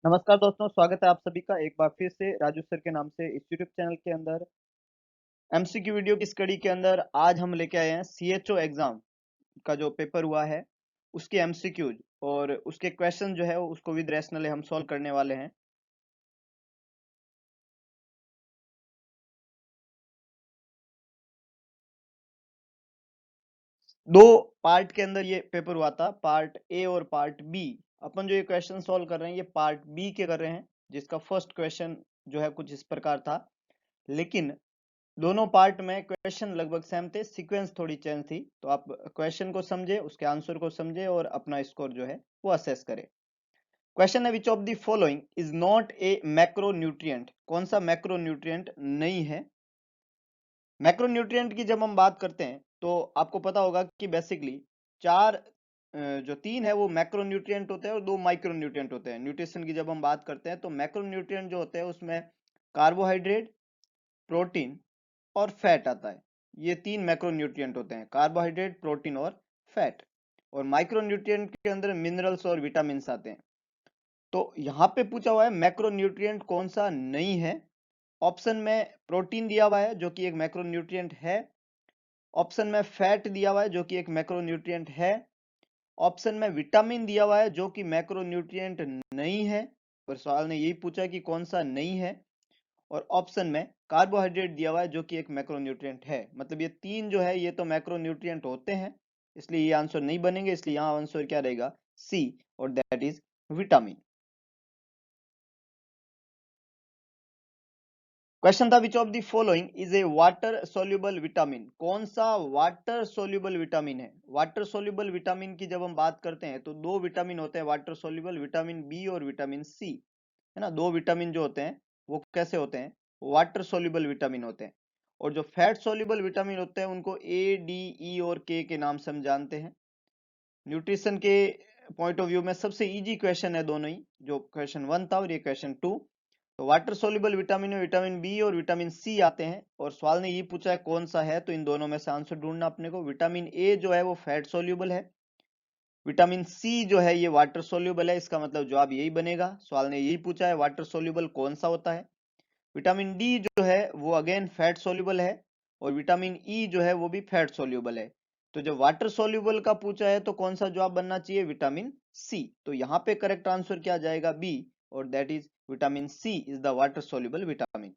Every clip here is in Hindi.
नमस्कार दोस्तों, स्वागत है आप सभी का एक बार फिर से राजू सर के नाम से इस यूट्यूब चैनल के अंदर एमसीक्यू वीडियो की स्टडी के अंदर आज हम लेके आए हैं सीएचओ एग्जाम का जो पेपर हुआ है उसके एमसीक्यूज और उसके क्वेश्चन जो है उसको विद रैशनल हम सॉल्व करने वाले हैं। दो पार्ट के अंदर ये पेपर हुआ था, पार्ट ए और पार्ट बी। अपन जो ये क्वेश्चन सॉल्व कर रहे हैं ये पार्ट बी के कर रहे हैं, जिसका फर्स्ट क्वेश्चन जो है कुछ इस प्रकार था, लेकिन दोनों पार्ट में क्वेश्चन लगभग सेम थे, सीक्वेंस थोड़ी चेंज थी। तो आप क्वेश्चन को समझे, उसके आंसर को समझे और अपना स्कोर जो है वो असेस करें। क्वेश्चन है विच of the following is not a macronutrient. कौन सा मैक्रोन्यूट्रिएंट नहीं है? मैक्रोन्यूट्रिएंट की जब हम बात करते हैं तो आपको पता होगा कि बेसिकली चार जो तीन है वो मैक्रोन्यूट्रिएंट होते हैं और दो माइक्रोन्यूट्रिएंट होते हैं। न्यूट्रिशन की जब हम बात करते हैं तो मैक्रोन्यूट्रिएंट जो होते हैं उसमें कार्बोहाइड्रेट, प्रोटीन और फैट आता है। ये तीन मैक्रोन्यूट्रिएंट होते हैं, कार्बोहाइड्रेट, प्रोटीन और फैट। और माइक्रोन्यूट्रिएंट के अंदर मिनरल्स और विटामिन आते हैं। तो यहाँ पे पूछा हुआ है मैक्रोन्यूट्रिएंट कौन सा नहीं है। ऑप्शन में प्रोटीन दिया हुआ है जो कि एक मैक्रोन्यूट्रिएंट है। ऑप्शन में फैट दिया हुआ है जो कि एक मैक्रोन्यूट्रिएंट है। ऑप्शन में विटामिन दिया हुआ है जो कि मैक्रोन्यूट्रिएंट नहीं है। और सवाल ने यही पूछा कि कौन सा नहीं है। और ऑप्शन में कार्बोहाइड्रेट दिया हुआ है जो कि एक मैक्रोन्यूट्रिएंट है। मतलब ये तीन जो है ये तो मैक्रोन्यूट्रिएंट होते हैं, इसलिए ये आंसर नहीं बनेंगे। इसलिए यहाँ आंसर क्या रहेगा? सी, और दैट इज विटामिन। क्वेश्चन था which of the following is A water soluble vitamin. कौन सा वाटर सोल्यूबल विटामिन है? वाटर सोल्यूबल विटामिन की जब हम बात करते हैं तो दो विटामिन होते हैं वाटर सोल्यूबल, विटामिन बी और विटामिन सी, है ना। दो विटामिन जो होते हैं वो कैसे होते हैं? वाटर सोल्यूबल विटामिन होते हैं। और जो फैट सोल्यूबल विटामिन होते हैं उनको ए, डी, ई और के नाम से हम जानते हैं। न्यूट्रिशन के पॉइंट ऑफ व्यू में सबसे इजी क्वेश्चन है दोनों ही, जो क्वेश्चन 1 था और ये क्वेश्चन 2। तो वाटर सोल्यूबल विटामिन में विटामिन बी और विटामिन सी आते हैं। और सवाल ने ये पूछा है कौन सा है, तो इन दोनों में से आंसर ढूंढना अपने को। विटामिन ए जो है वो फैट सोल्यूबल है, विटामिन सी जो है ये वाटर सोल्यूबल है। इसका मतलब जवाब यही बनेगा। सवाल ने यही पूछा है वाटर सोल्यूबल कौन सा होता है। विटामिन डी जो है वो अगेन फैट सोल्यूबल है, और विटामिन ई जो है वो भी फैट सोल्यूबल है। तो जब वाटर सोल्यूबल का पूछा है तो कौन सा जवाब बनना चाहिए? Vitamin C. तो यहाँ पे करेक्ट आंसर क्या जाएगा? बी, और that is vitamin C is the water soluble vitamin.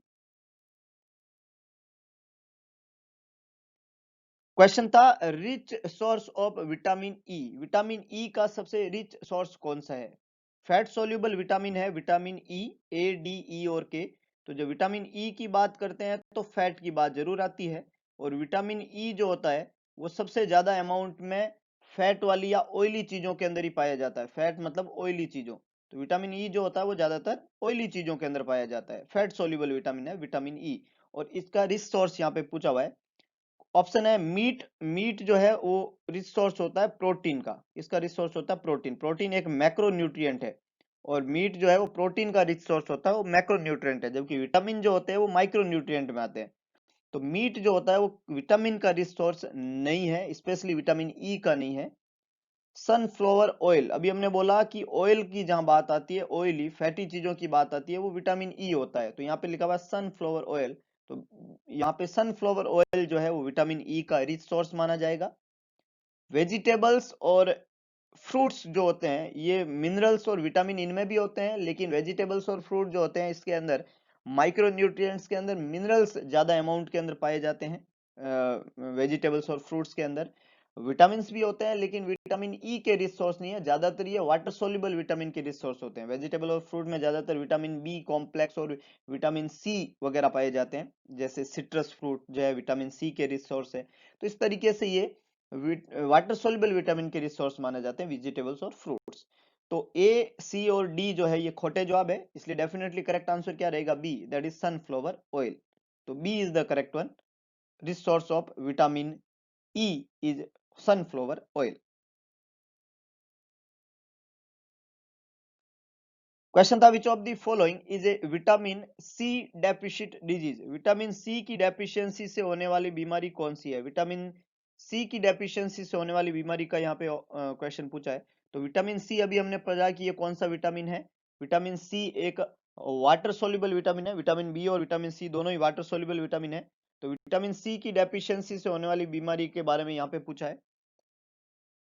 Question था rich source of vitamin E. Vitamin E का सबसे रिच सोर्स कौन सा है? फैट सोल्यूबल विटामिन है vitamin E, A, D, E और के। तो जब विटामिन ई की बात करते हैं तो फैट की बात जरूर आती है। और विटामिन ई जो होता है वो सबसे ज्यादा अमाउंट में फैट वाली या ऑयली चीजों के अंदर ही पाया जाता है। फैट मतलब ऑयली चीजों। तो विटामिन ई जो होता है वो ज्यादातर ऑयली चीजों के अंदर पाया जाता है। फैट सोल्यूबल विटामिन है विटामिन ई। और इसका रिच सोर्स यहाँ पे पूछा हुआ है। ऑप्शन है मीट। मीट जो है वो रिच सोर्स होता है प्रोटीन का। इसका रिच सोर्स होता है प्रोटीन। प्रोटीन एक मैक्रोन्यूट्रिएंट है, और मीट जो है वो प्रोटीन का रिच सोर्स होता है, वो मैक्रोन्यूट्रिएंट है। जबकि विटामिन जो होते हैं वो माइक्रोन्यूट्रिएंट में आते हैं। तो मीट जो होता है वो विटामिन का रिच सोर्स नहीं है, स्पेशली विटामिन ई का नहीं है। सनफ्लावर ऑयल, अभी हमने बोला कि ऑयल की जहां बात आती है, ऑयली फैटी चीजों की बात आती है, वो विटामिन ई होता है। तो यहाँ पे लिखा हुआ है सनफ्लावर ऑयल। तो यहाँ पे सनफ्लावर ऑयल जो है वो विटामिन ई का रिच सोर्स माना जाएगा। वेजिटेबल्स और फ्रूट्स जो होते हैं ये मिनरल्स और विटामिन इनमें भी होते हैं, लेकिन वेजिटेबल्स और फ्रूट जो होते हैं इसके अंदर माइक्रोन्यूट्रिएंट्स के अंदर मिनरल्स ज्यादा अमाउंट के अंदर पाए जाते हैं। वेजिटेबल्स और फ्रूट्स के अंदर विटामिन भी होते हैं, लेकिन विटामिन ई के रिसोर्स नहीं है। ज्यादातर ये वाटर सोल्यूबल विटामिन के रिसोर्स होते हैं। वेजिटेबल और फ्रूट में ज्यादातर विटामिन बी कॉम्प्लेक्स और विटामिन सी वगैरह पाए जाते हैं, जैसे सिट्रस फ्रूट जो है विटामिन सी के रिसोर्स है। तो इस तरीके से ये वाटर सोल्यूबल विटामिन के रिसोर्स माने जाते हैं वेजिटेबल्स और फ्रूट्स। तो ए, सी और डी जो है ये खोटे जवाब है, इसलिए डेफिनेटली करेक्ट आंसर क्या रहेगा? B, that is sunflower oil. तो B is the correct one. Resource of vitamin E is sunflower oil. Question था which of the following is a vitamin C deficient disease. Vitamin C की डेफिशिएंसी से होने वाली बीमारी कौन सी है? विटामिन सी की डेफिशिएंसी से होने वाली बीमारी का यहाँ पे क्वेश्चन पूछा है। तो विटामिन सी अभी हमने पढ़ा कि ये कौन सा विटामिन है। विटामिन सी एक वाटर सोल्यूबल विटामिन है, विटामिन बी और विटामिन सी दोनों ही वाटर सोल्यूबल विटामिन है। तो विटामिन सी की डेफिशिएंसी से होने वाली बीमारी के बारे में यहाँ पे पूछा है।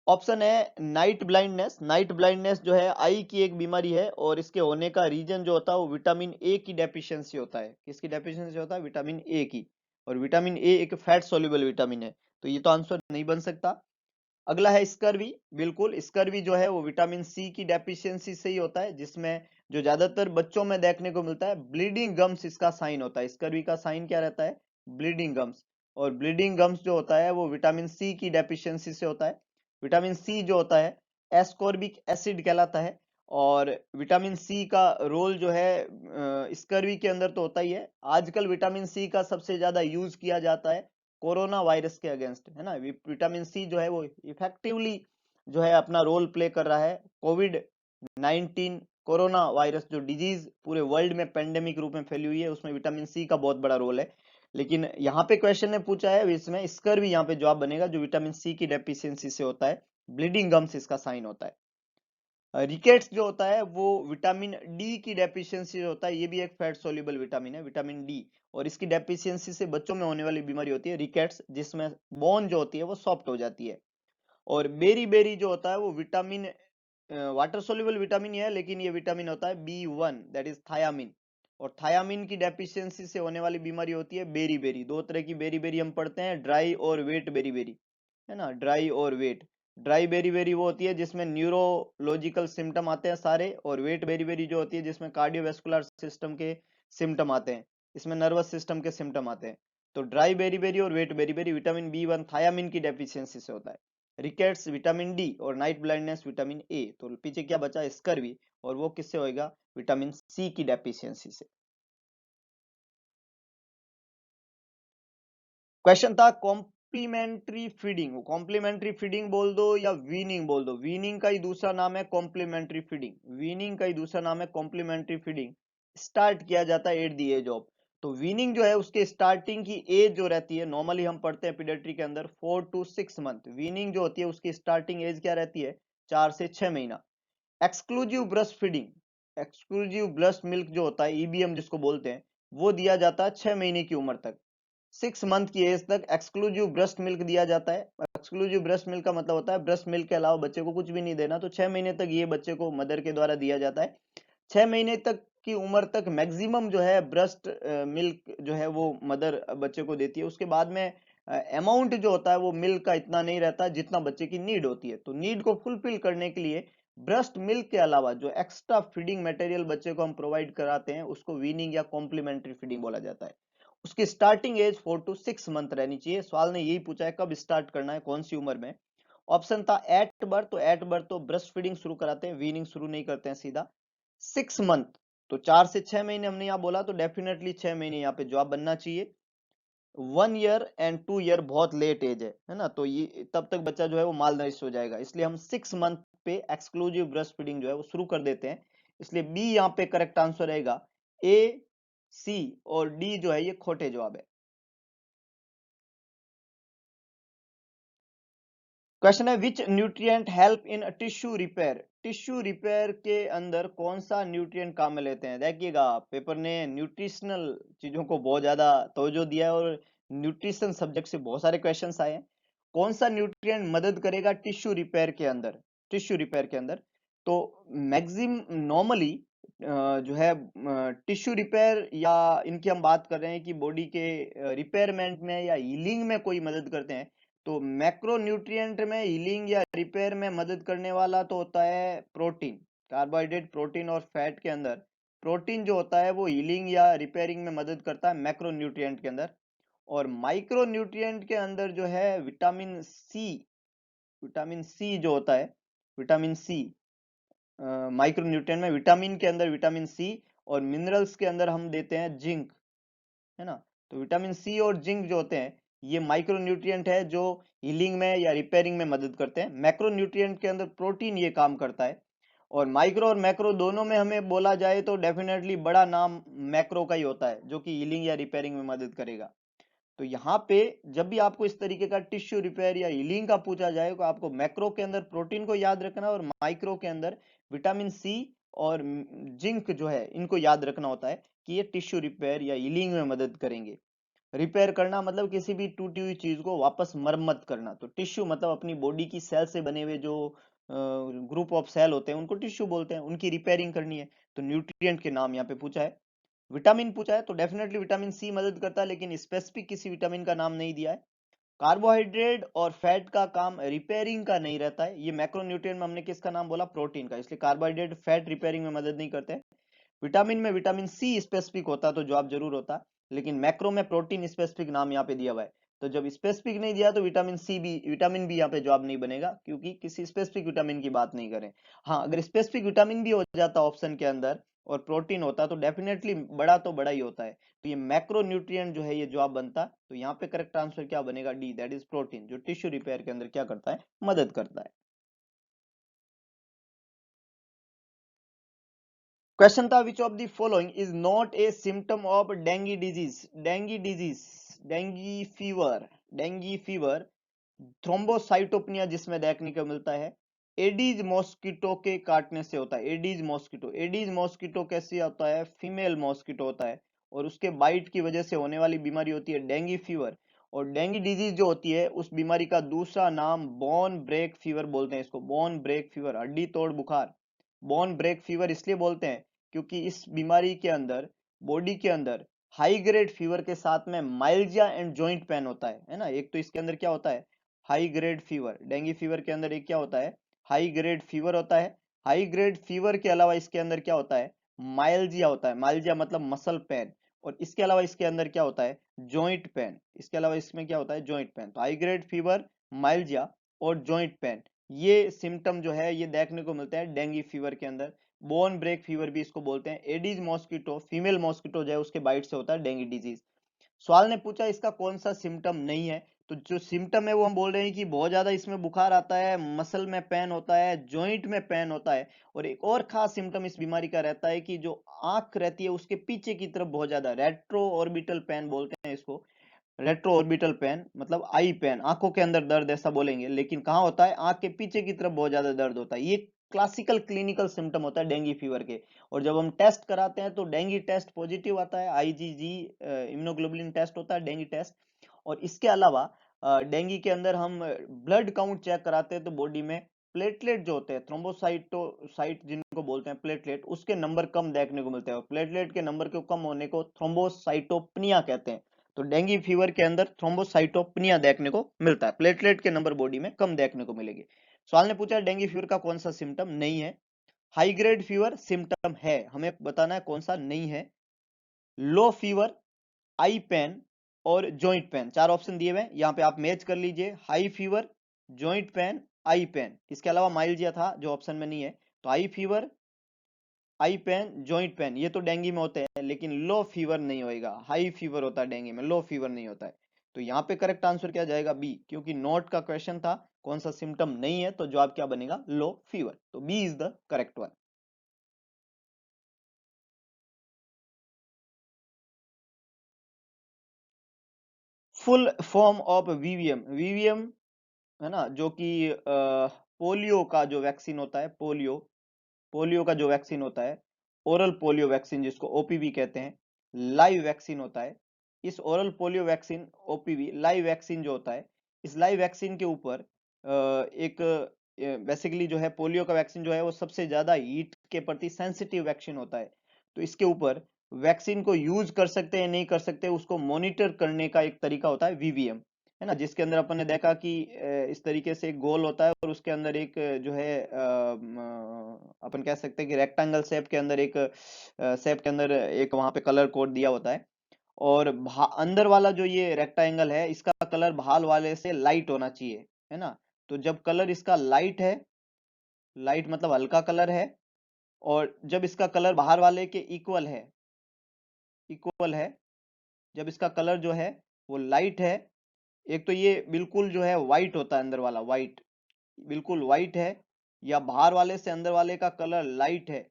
ऑप्शन है नाइट ब्लाइंडनेस। नाइट ब्लाइंडनेस जो है आई की एक बीमारी है और इसके होने का रीजन जो होता है वो विटामिन ए की डेफिशिएंसी होता है। किसकी डेफिशिएंसी होता है? विटामिन ए की। और विटामिन ए एक फैट सोल्यूबल विटामिन है, तो ये तो आंसर नहीं बन सकता। अगला है स्कर्वी। बिल्कुल, स्कर्वी जो है वो विटामिन सी की डेफिशिएंसी से ही होता है, जिसमें जो ज्यादातर बच्चों में देखने को मिलता है ब्लीडिंग गम्स इसका साइन होता है। स्कर्वी का साइन क्या रहता है? Bleeding gums. और ब्लीडिंग गम्स जो होता है वो विटामिन सी की डेफिशिएंसी से होता है। विटामिन सी जो होता है एस्कॉर्बिक एसिड कहलाता है। और विटामिन सी का रोल जो है स्कर्वी के अंदर तो होता ही है। आजकल विटामिन सी का सबसे ज्यादा यूज किया जाता है कोरोना वायरस के अगेंस्ट, है ना। विटामिन सी जो है वो इफेक्टिवली जो है अपना रोल प्ले कर रहा है। कोविड 19 कोरोना वायरस जो डिजीज पूरे वर्ल्ड में पेंडेमिक रूप में फैली हुई है, उसमें विटामिन सी का बहुत बड़ा रोल है। लेकिन यहाँ पे क्वेश्चन ने पूछा है, इसमें स्कर्वी यहाँ पे जवाब बनेगा, जो विटामिन सी की डेफिशिएंसी से होता है। ब्लीडिंग गम्स इसका साइन होता है। रिकेट्स जो होता है वो विटामिन डी की डेफिशिएंसी होता है। ये भी एक फैट सोल्यूबल विटामिन है, विटामिन डी। और इसकी डेफिशिएंसी से बच्चों में होने वाली बीमारी होती है रिकेट्स, जिसमें बोन जो होती है वो सॉफ्ट हो जाती है। और बेरी बेरी जो होता है वो विटामिन वाटर सोल्यूबल विटामिन है, लेकिन ये विटामिन होता है B1, दैट इज थायामिन। और थायामिन की डेफिशिएंसी से होने वाली बीमारी होती है बेरी बेरी। दो तरह की बेरी बेरी हम पढ़ते हैं, ड्राई और वेट बेरी बेरी, है ना। ड्राई और वेट। ड्राई बेरी बेरी वो होती है जिसमें न्यूरोलॉजिकल सिम्टम आते हैं सारे, और वेट बेरी बेरी जो होती है जिसमें कार्डियोवैस्कुलर सिस्टम के सिम्टम आते हैं, इसमें नर्वस सिस्टम के सिम्टम आते हैं। तो ड्राई बेरी बेरी और wet beriberi vitamin B1 thiamine की डेफिशिएंसी से होता है। रिकेट्स विटामिन डी और नाइट ब्लाइंडनेस विटामिन ए। तो पीछे क्या बचा? स्कर्वी, और वो किससे होएगा? विटामिन सी की डेफिशिएंसी से। क्वेश्चन था कॉम्प्लीमेंट्री फीडिंग। कॉम्प्लीमेंट्री फीडिंग बोल दो या वीनिंग बोल दो, वीनिंग का ही दूसरा नाम है कॉम्प्लीमेंट्री फीडिंग। वीनिंग का ही दूसरा नाम है कॉम्प्लीमेंट्री फीडिंग। स्टार्ट किया जाता है एट द एज ऑफ। तो वीनिंग जो है उसके स्टार्टिंग की एज जो रहती है, नॉर्मली हम पढ़ते हैं पीडियाट्रिक के अंदर 4 to 6 मंथ। वीनिंग जो होती है उसकी स्टार्टिंग एज क्या रहती है? 4 से 6 महीना। Exclusive breast feeding, exclusive breast milk जो होता है ईबीएम जिसको बोलते हैं, वो दिया जाता है 6 महीने की उम्र तक। 6 मंथ की एज तक एक्सक्लूसिव ब्रेस्ट मिल्क दिया जाता है। एक्सक्लूसिव ब्रेस्ट मिल्क का मतलब होता है ब्रेस्ट मिल्क के अलावा बच्चे को कुछ भी नहीं देना। तो 6 महीने तक ये बच्चे को मदर के द्वारा दिया जाता है। 6 महीने तक की उम्र तक मैक्सिमम जो है ब्रेस्ट मिल्क जो है वो मदर बच्चे को देती है। उसके बाद में अमाउंट जो होता है वो मिल्क का इतना नहीं रहता जितना बच्चे की नीड होती है। तो नीड को फुलफिल करने के लिए ब्रेस्ट मिल्क के अलावा जो एक्स्ट्रा फीडिंग मटेरियल बच्चे को हम प्रोवाइड कराते हैं उसको वीनिंग या कॉम्प्लीमेंट्री फीडिंग बोला जाता है। उसकी स्टार्टिंग एज 4 to 6 मंथ रहनी चाहिए। सवाल ने यही पूछा है कब स्टार्ट करना है, कौन सी उम्र में। ऑप्शन था एट बर्थ। तो एट बर्थ तो ब्रेस्ट फीडिंग शुरू कराते हैं, वीनिंग शुरू नहीं करते हैं सीधा। 6 मंथ, तो 4 से 6 महीने हमने यहाँ बोला, तो डेफिनेटली 6 महीने यहाँ पे जवाब बनना चाहिए। 1 ईयर एंड 2 ईयर बहुत लेट एज है ना। तो ये तब तक बच्चा जो है वो माल नरिश हो जाएगा, इसलिए हम 6 मंथ पे एक्सक्लूसिव ब्रेस्ट फीडिंग जो है वो शुरू कर देते हैं। इसलिए बी यहाँ पे करेक्ट आंसर रहेगा। ए, सी और डी जो है ये खोटे जवाब है। क्वेश्चन है विच nutrient help in tissue repair. Tissue repair के अंदर कौन सा न्यूट्रिएंट काम में लेते हैं? देखिएगा पेपर ने न्यूट्रिशनल चीजों को बहुत ज्यादा तवज्जो दिया है और न्यूट्रिशन सब्जेक्ट से बहुत सारे क्वेश्चंस आए हैं। कौन सा न्यूट्रिएंट मदद करेगा टिश्यू रिपेयर के अंदर? टिश्यू रिपेयर के अंदर तो मैक्सिम नॉर्मली जो है टिश्यू रिपेयर या इनकी हम बात कर रहे हैं कि बॉडी के रिपेयरमेंट में या हीलिंग में कोई मदद करते हैं। तो मैक्रो न्यूट्रिएंट में हीलिंग या रिपेयर में मदद करने वाला तो होता है प्रोटीन। कार्बोहाइड्रेट, प्रोटीन और फैट के अंदर प्रोटीन जो होता है वो हीलिंग या रिपेयरिंग में मदद करता है मैक्रो न्यूट्रिएंट के अंदर। और माइक्रो न्यूट्रिएंट के अंदर जो है विटामिन सी, विटामिन सी जो होता है, विटामिन सी माइक्रो न्यूट्रिएंट में विटामिन के अंदर विटामिन सी, और मिनरल्स के अंदर हम देते हैं जिंक, है ना। तो विटामिन सी और जिंक जो होते हैं ये माइक्रो न्यूट्रिएंट है जो हीलिंग में या रिपेयरिंग में मदद करते हैं। मैक्रो न्यूट्रिएंट के अंदर प्रोटीन ये काम करता है। और माइक्रो और मैक्रो दोनों में हमें बोला जाए तो डेफिनेटली बड़ा नाम मैक्रो का ही होता है जो कि हीलिंग या रिपेयरिंग में मदद करेगा। तो यहाँ पे जब भी आपको इस तरीके का टिश्यू रिपेयर या हीलिंग का पूछा जाए तो आपको मैक्रो के अंदर प्रोटीन को याद रखना और माइक्रो के अंदर विटामिन सी और जिंक जो है, इनको याद रखना होता है कि ये टिश्यू रिपेयर या हीलिंग में मदद करेंगे। रिपेयर करना मतलब किसी भी टूटी हुई चीज को वापस मरम्मत करना। तो टिश्यू मतलब अपनी बॉडी की सेल से बने हुए जो ग्रुप ऑफ सेल होते हैं उनको टिश्यू बोलते हैं, उनकी रिपेयरिंग करनी है। तो न्यूट्रिएंट के नाम यहाँ पे पूछा है। विटामिन पूछा है तो डेफिनेटली विटामिन सी मदद करता है, लेकिन स्पेसिफिक किसी विटामिन का नाम नहीं दिया है। कार्बोहाइड्रेट और फैट का काम रिपेयरिंग का नहीं रहता है। ये मैक्रोन्यूट्रिएंट में हमने किसका नाम बोला? प्रोटीन का। इसलिए कार्बोहाइड्रेट फैट रिपेयरिंग में मदद नहीं करते हैं। विटामिन में विटामिन सी स्पेसिफिक होता तो जवाब जरूर होता, लेकिन मैक्रो में प्रोटीन स्पेसिफिक नाम यहाँ पे दिया हुआ है। तो जब स्पेसिफिक नहीं दिया तो विटामिन बी यहाँ पे जवाब नहीं बनेगा, क्योंकि किसी स्पेसिफिक विटामिन की बात नहीं करें। हाँ, अगर स्पेसिफिक विटामिन भी हो जाता ऑप्शन के अंदर और प्रोटीन होता तो डेफिनेटली बड़ा तो बड़ा ही होता है। तो ये मैक्रो न्यूट्रिएंट जो है ये जवाब बनता। तो यहाँ पे करेक्ट आंसर क्या बनेगा? डी, दैट इज प्रोटीन, जो टिश्यू रिपेयर के अंदर क्या करता है? मदद करता है। क्वेश्चन था which of the following is not a symptom of dinghy disease? Dinghy disease, dinghy fever, dinghy fever thrombocytopenia जिसमें देखने को मिलता है, एडीज मॉस्किटो के काटने से होता है। एडीज मॉस्किटो, एडीज मॉस्किटो कैसे होता है? फीमेल मॉस्किटो होता है, और उसके बाइट की वजह से होने वाली बीमारी होती है डेंगी फीवर। और डेंगी डिजीज जो होती है उस बीमारी का दूसरा नाम बोन ब्रेक फीवर बोलते हैं। इसको बोन ब्रेक फीवर, हड्डी तोड़ बुखार, बोन ब्रेक फीवर इसलिए बोलते हैं क्योंकि इस बीमारी के अंदर बॉडी के अंदर हाई ग्रेड फीवर के साथ में माइल्जिया एंड जॉइंट पेन होता है ना। एक तो इसके अंदर क्या होता है? High grade fever. Dengue fever के अंदर एक क्या होता है? हाई ग्रेड फीवर होता है। हाई ग्रेड फीवर के अलावा इसके अंदर क्या होता है? माइल्जिया होता है। माइल्जिया मतलब मसल पेन। और इसके अलावा इसके अंदर क्या होता है? Joint pain. इसके अलावा इसमें क्या होता है? Joint pain. तो हाई ग्रेड फीवर, माइल्जिया और जॉइंट पेन, ये सिम्टम जो है ये देखने को मिलते हैं डेंगू फीवर के अंदर। बोन ब्रेक फीवर भी इसको बोलते हैं। एडीज मॉस्किटो, फीमेल मॉस्किटो जो है उसके बाइट से होता है डेंगू डिजीज। सवाल ने पूछा इसका कौन सा सिम्टम नहीं है? तो जो सिम्टम है वो हम बोल रहे हैं कि बहुत ज्यादा इसमें बुखार आता है, मसल में पेन होता है, जॉइंट में पेन होता है, और एक और खास सिम्टम इस बीमारी का रहता है कि जो आंख रहती है उसके पीछे की तरफ बहुत ज्यादा, रेट्रो ऑर्बिटल पेन बोलते हैं इसको। रेट्रो ऑर्बिटल पेन मतलब आई पेन, आंखों के अंदर दर्द ऐसा बोलेंगे, लेकिन कहाँ होता है? आंख के पीछे की तरफ बहुत ज्यादा दर्द होता है। ये क्लासिकल क्लिनिकल सिम्टम होता है डेंगू फीवर के। और जब हम टेस्ट कराते हैं तो डेंगू टेस्ट पॉजिटिव आता है, आईजीजी इम्यूनोग्लोबुलिन टेस्ट होता है डेंगू टेस्ट। और इसके अलावा डेंगू के अंदर हम ब्लड काउंट चेक कराते हैं तो बॉडी में प्लेटलेट जो होते हैं, थ्रोम्बोसाइट जिनको बोलते हैं प्लेटलेट, उसके नंबर कम देखने को मिलते हैं। प्लेटलेट के नंबर के कम होने को थ्रोम्बोसाइटोपनिया कहते हैं। तो डेंगू फीवर के अंदर थ्रोम्बोसाइटोपनिया देखने को मिलता है, प्लेटलेट के नंबर बॉडी में कम देखने को मिलेगी। सवाल ने पूछा डेंगू फीवर का कौन सा सिम्टम नहीं है? हाई ग्रेड फीवर सिम्टम है, हमें बताना है कौन सा नहीं है। लो फीवर, आई पेन और जॉइंट पेन, चार ऑप्शन दिए हुए हैं, यहाँ पे आप मैच कर लीजिए। हाई फीवर, जॉइंट पेन, आई पेन, इसके अलावा माइल्जिया था जो ऑप्शन में नहीं है। तो आई फीवर, आई पेन, जॉइंट पेन ये तो डेंगू में होते हैं, लेकिन लो फीवर नहीं होएगा। हाई फीवर होता है डेंगू में, लो फीवर नहीं होता है। तो यहाँ पे करेक्ट आंसर क्या जाएगा? बी, क्योंकि नोट का क्वेश्चन था कौन सा सिम्टम नहीं है, तो जवाब क्या बनेगा? Low fever. तो B is the correct one. Full form of VVM, VVM है ना, जो कि पोलियो का जो वैक्सीन होता है, पोलियो, पोलियो का जो वैक्सीन होता है, ओरल पोलियो वैक्सीन जिसको ओपीवी कहते हैं, लाइव वैक्सीन होता है। इस oral polio vaccine, OPV live vaccine जो होता है, इस लाइव वैक्सीन के ऊपर एक बेसिकली जो है पोलियो का वैक्सीन जो है वो सबसे ज्यादा हीट के प्रति सेंसिटिव वैक्सीन होता है। तो इसके ऊपर वैक्सीन को यूज कर सकते हैं नहीं कर सकते उसको मॉनिटर करने का एक तरीका होता है वीवीएम, है ना, जिसके अंदर अपन ने देखा कि इस तरीके से एक गोल होता है और उसके अंदर एक जो है अपन कह सकते हैं कि रेक्टेंगल शेप के अंदर एक शेप के अंदर एक वहां पे कलर कोड दिया होता है। और अंदर वाला जो ये रेक्टेंगल है इसका कलर बाहर वाले से लाइट होना चाहिए, है ना। तो जब कलर इसका लाइट है, लाइट मतलब हल्का कलर है, और जब इसका कलर बाहर वाले के इक्वल है, इक्वल है, जब इसका कलर जो है वो लाइट है, एक तो ये बिल्कुल जो है व्हाइट होता है, अंदर वाला व्हाइट, बिल्कुल व्हाइट है, या बाहर वाले से अंदर वाले का कलर लाइट है,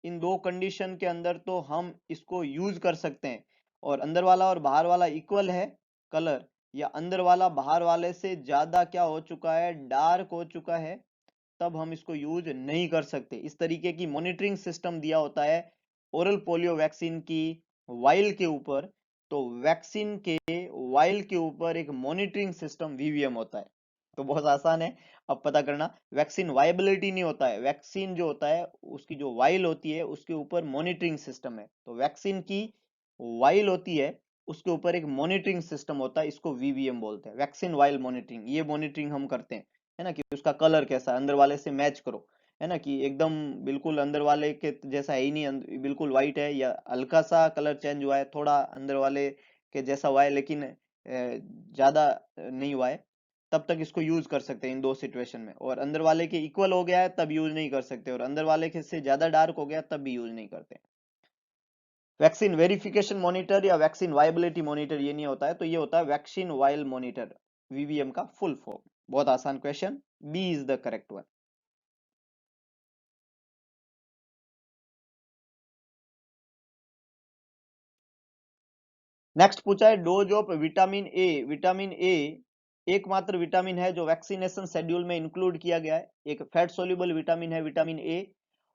इन दो कंडीशन के अंदर तो हम इसको यूज कर सकते हैं। और अंदर वाला और बाहर वाला इक्वल है कलर, या अंदर वाला बाहर वाले से ज्यादा क्या हो चुका है? डार्क हो चुका है, तब हम इसको यूज नहीं कर सकते। इस तरीके की मॉनिटरिंग सिस्टम दिया होता है ओरल पोलियो वैक्सीन की वाइल के ऊपर, तो वैक्सीन के वाइल के ऊपर एक मॉनिटरिंग सिस्टम वीवीएम होता है। तो बहुत आसान है अब पता करना। वैक्सीन वायबिलिटी नहीं होता है, वैक्सीन जो होता है उसकी जो वाइल होती है उसके ऊपर मॉनिटरिंग सिस्टम है। तो वैक्सीन की वाइल होती है उसके ऊपर एक मॉनिटरिंग सिस्टम होता है, इसको वीवीएम बोलते हैं, वैक्सीन वाइल मॉनिटरिंग। ये मॉनिटरिंग हम करते हैं, है ना, कि उसका कलर कैसा है, अंदर वाले से मैच करो, है ना, कि एकदम बिल्कुल अंदर वाले के जैसा है ही नहीं, बिल्कुल व्हाइट है, या हल्का सा कलर चेंज हुआ है, थोड़ा अंदर वाले के जैसा हुआ है लेकिन ज्यादा नहीं हुआ है, तब तक इसको यूज कर सकते हैं इन दो सिचुएशन में। और अंदर वाले के इक्वल हो गया है तब यूज नहीं कर सकते, और अंदर वाले के से ज्यादा डार्क हो गया तब भी यूज नहीं करते। वैक्सीन वेरिफिकेशन मॉनिटर या वैक्सीन वायबिलिटी मॉनिटर ये नहीं होता है, तो ये होता है वैक्सीन वाइल मॉनिटर, वीवीएम का फुल फॉर्म। बहुत आसान question, B is the correct one. Next पूछा है dose of vitamin A. Vitamin A एकमात्र विटामिन है जो वैक्सीनेशन शेड्यूल में इंक्लूड किया गया है, एक फैट सोल्यूबल विटामिन है विटामिन ए,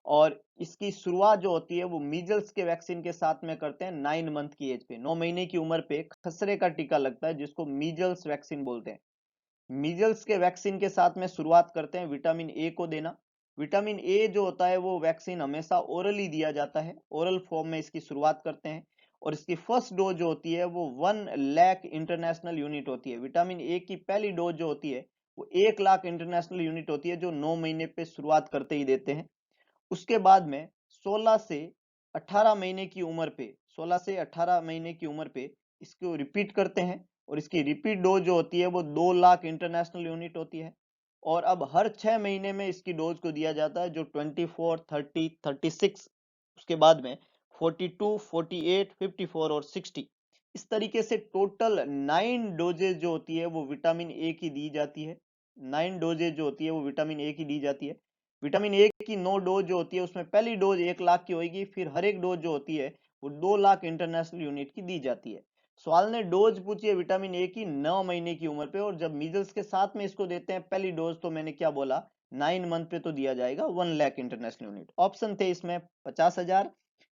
और इसकी शुरुआत जो होती है वो मीजल्स के वैक्सीन के साथ में करते हैं 9 मंथ की एज पे, 9 महीने की उम्र पे खसरे का टीका लगता है जिसको मीजल्स वैक्सीन बोलते हैं। मीजल्स के वैक्सीन के साथ में शुरुआत करते हैं विटामिन ए को देना। विटामिन ए जो होता है वो वैक्सीन हमेशा ओरली दिया जाता है, ओरल फॉर्म में इसकी शुरुआत करते हैं, और इसकी फर्स्ट डोज जो होती है वो 1 लाख इंटरनेशनल यूनिट होती है। विटामिन ए की पहली डोज जो होती है वो 1 लाख इंटरनेशनल यूनिट होती है, जो 9 महीने पे शुरुआत करते ही देते हैं। उसके बाद में 16 से 18 महीने की उम्र पे, 16 से 18 महीने की उम्र पे इसको रिपीट करते हैं, और इसकी रिपीट डोज जो होती है वो 2 लाख इंटरनेशनल यूनिट होती है। और अब हर 6 महीने में इसकी डोज को दिया जाता है, जो 24, 30, 36, उसके बाद में 42, 48, 54 और 60, इस तरीके से टोटल 9 डोजेज जो होती है वो विटामिन ए की दी जाती है। 9 डोजेज जो होती है वो विटामिन ए की दी जाती है। विटामिन ए की 9 डोज जो होती है उसमें पहली डोज 1 लाख की होगी, फिर हर एक डोज जो होती है वो 2 लाख इंटरनेशनल यूनिट की दी जाती है। सवाल ने डोज पूछी है विटामिन ए की 9 महीने की उम्र पे, और जब मीजल्स के साथ में इसको देते हैं पहली डोज, तो मैंने क्या बोला, 9 मंथ पे तो दिया जाएगा 1 लाख इंटरनेशनल यूनिट। ऑप्शन थे इसमें 50,000,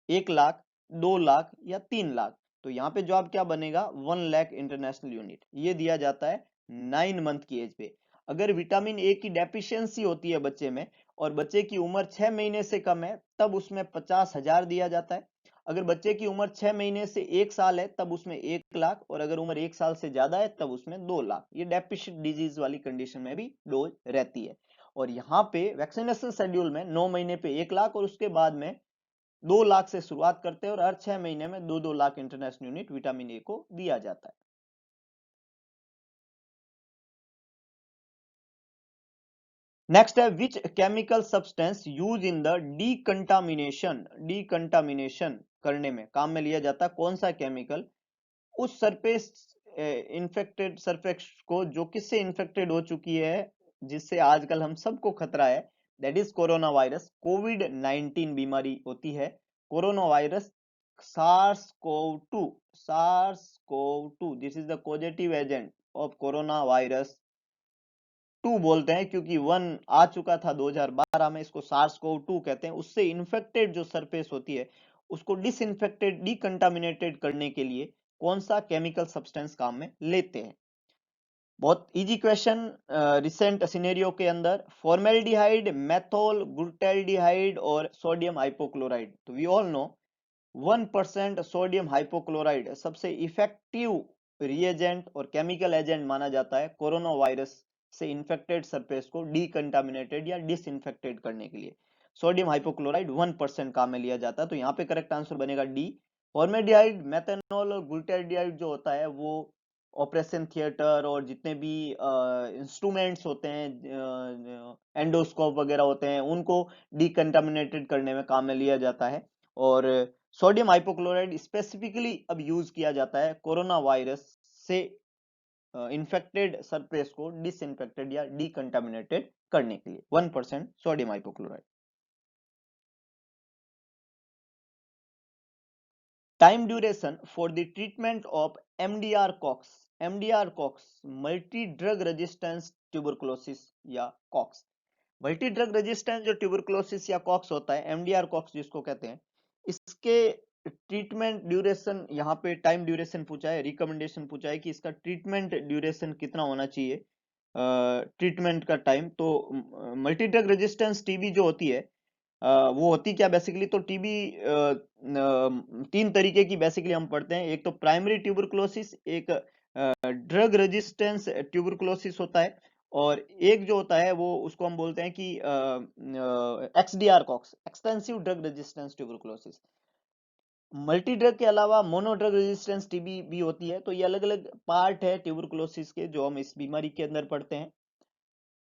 1 लाख, 2 लाख या 3 लाख। तो यहाँ पे जवाब क्या बनेगा, 1 लाख इंटरनेशनल यूनिट, ये दिया जाता है 9 मंथ की एज पे। अगर विटामिन ए की डेफिशिएंसी होती है बच्चे में, और बच्चे की उम्र 6 महीने से कम है, तब उसमें 50,000 दिया जाता है। अगर बच्चे की उम्र 6 महीने से 1 साल है तब उसमें 1 लाख, और अगर उम्र 1 साल से ज्यादा है तब उसमें 2 लाख। ये डेफिशिएंट डिजीज वाली कंडीशन में भी डोज रहती है। और यहाँ पे वैक्सीनेशन शेड्यूल में 9 महीने पे 1 लाख, और उसके बाद में 2 लाख से शुरुआत करते हैं, और हर 6 महीने में 2-2 lakh international unit vitamin A को दिया जाता है। नेक्स्ट है which chemical substance use in the decontamination. Decontamination करने में काम में लिया जाता है कौन सा केमिकल उस सरफेस, इन्फेक्टेड सरफेस को, जो किससे इन्फेक्टेड हो चुकी है, जिससे आजकल हम सबको खतरा है, that is corona virus. COVID 19 बीमारी होती है corona virus, SARS CoV two. SARS CoV two, this is the positive agent of corona virus 2 बोलते हैं, क्योंकि 1 आ चुका था 2012 में, इसको सार्स कोव 2 कहते हैं। उससे इन्फेक्टेड जो सरफेस होती है उसको डिसइंफेक्टेड, डिकंटामिनेटेड करने के लिए कौन सा केमिकल सब्सटेंस काम में लेते हैं। बहुत इजी क्वेश्चन। रिसेंट सिनेरियो के अंदर फॉर्मेल्डिहाइड, मेथोल ग्लूटाल्डिहाइड और सोडियम हाइपोक्लोराइड, तो we all know 1% sodium hypochlorite सबसे इफेक्टिव रिएजेंट और केमिकल एजेंट माना जाता है कोरोना वायरस से इन्फेक्टेड सरफेस को डीकंटामिनेटेड या डिसइंफेक्टेड करने के लिए। सोडियम हाइपोक्लोराइड 1% काम में लिया जाता है, तो यहाँ पे करेक्ट आंसर बनेगा डी। फॉर्मेल्डिहाइड, मेथनॉल और ग्लूटाल्डिहाइड जो होता है वो ऑपरेशन थिएटर और जितने भी इंस्ट्रूमेंट्स होते हैं, एंडोस्कोप वगैरह होते हैं, उनको डिकंटामिनेटेड करने में काम में लिया जाता है। और सोडियम हाइपोक्लोराइड स्पेसिफिकली अब यूज किया जाता है कोरोना वायरस से इन्फेक्टेड सरफेस को डिसइंफेक्टेड या डिकंटामिनेटेड करने के लिए। 1% sodium hypochlorite. Time duration for the treatment of MDR Koch's. MDR Koch's multi drug resistance tuberculosis या कॉक्स, मल्टी ड्रग रेजिस्टेंस जो ट्यूबरकुलोसिस या कॉक्स होता है, एमडीआर कॉक्स जिसको कहते हैं, इसके ट्रीटमेंट ड्यूरेशन, यहाँ पे टाइम ड्यूरेशन पूछा है, रिकमेंडेशन पूछा है कि इसका ट्रीटमेंट ड्यूरेशन कितना होना चाहिए, ट्रीटमेंट का टाइम। तो मल्टी ड्रग रेजिस्टेंस टीबी जो होती है, वो होती क्या बेसिकली, तो टीबी तीन तरीके की बेसिकली हम पढ़ते हैं। एक तो प्राइमरी ट्यूबरकुलोसिस, एक ड्रग रेजिस्टेंस ट्यूबरकुलोसिस होता है, और एक जो होता है वो उसको हम बोलते हैं कि XDR Koch's, extensive drug resistance tuberculosis. Multi drug के अलावा मोनो ड्रग रेजिस्टेंस टीबी भी होती है। तो ये अलग अलग पार्ट है ट्यूबरकुलोसिस के जो हम इस बीमारी के अंदर पढ़ते हैं।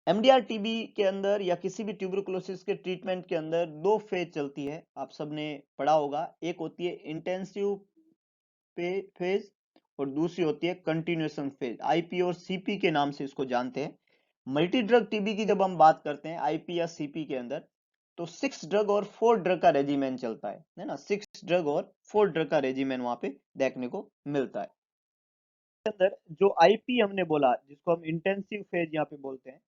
एमडीआर टीबी के अंदर या किसी भी ट्यूबरकुलोसिस के ट्रीटमेंट के अंदर दो फेज चलती है, आप सबने पढ़ा होगा। एक होती है इंटेंसिव फेज और दूसरी होती है कंटिन्यूएशन फेज, आईपी और सीपी के नाम से इसको जानते हैं। मल्टी ड्रग टीबी की जब हम बात करते हैं आईपी या सीपी के अंदर, तो 6 ड्रग और 4 ड्रग का रेजिमेंट चलता है ना। 6 ड्रग और 4 ड्रग का रेजिमेंट वहां पे देखने को मिलता है। अंदर जो आईपी हमने बोला, जिसको हम इंटेंसिव फेज यहाँ पे बोलते हैं,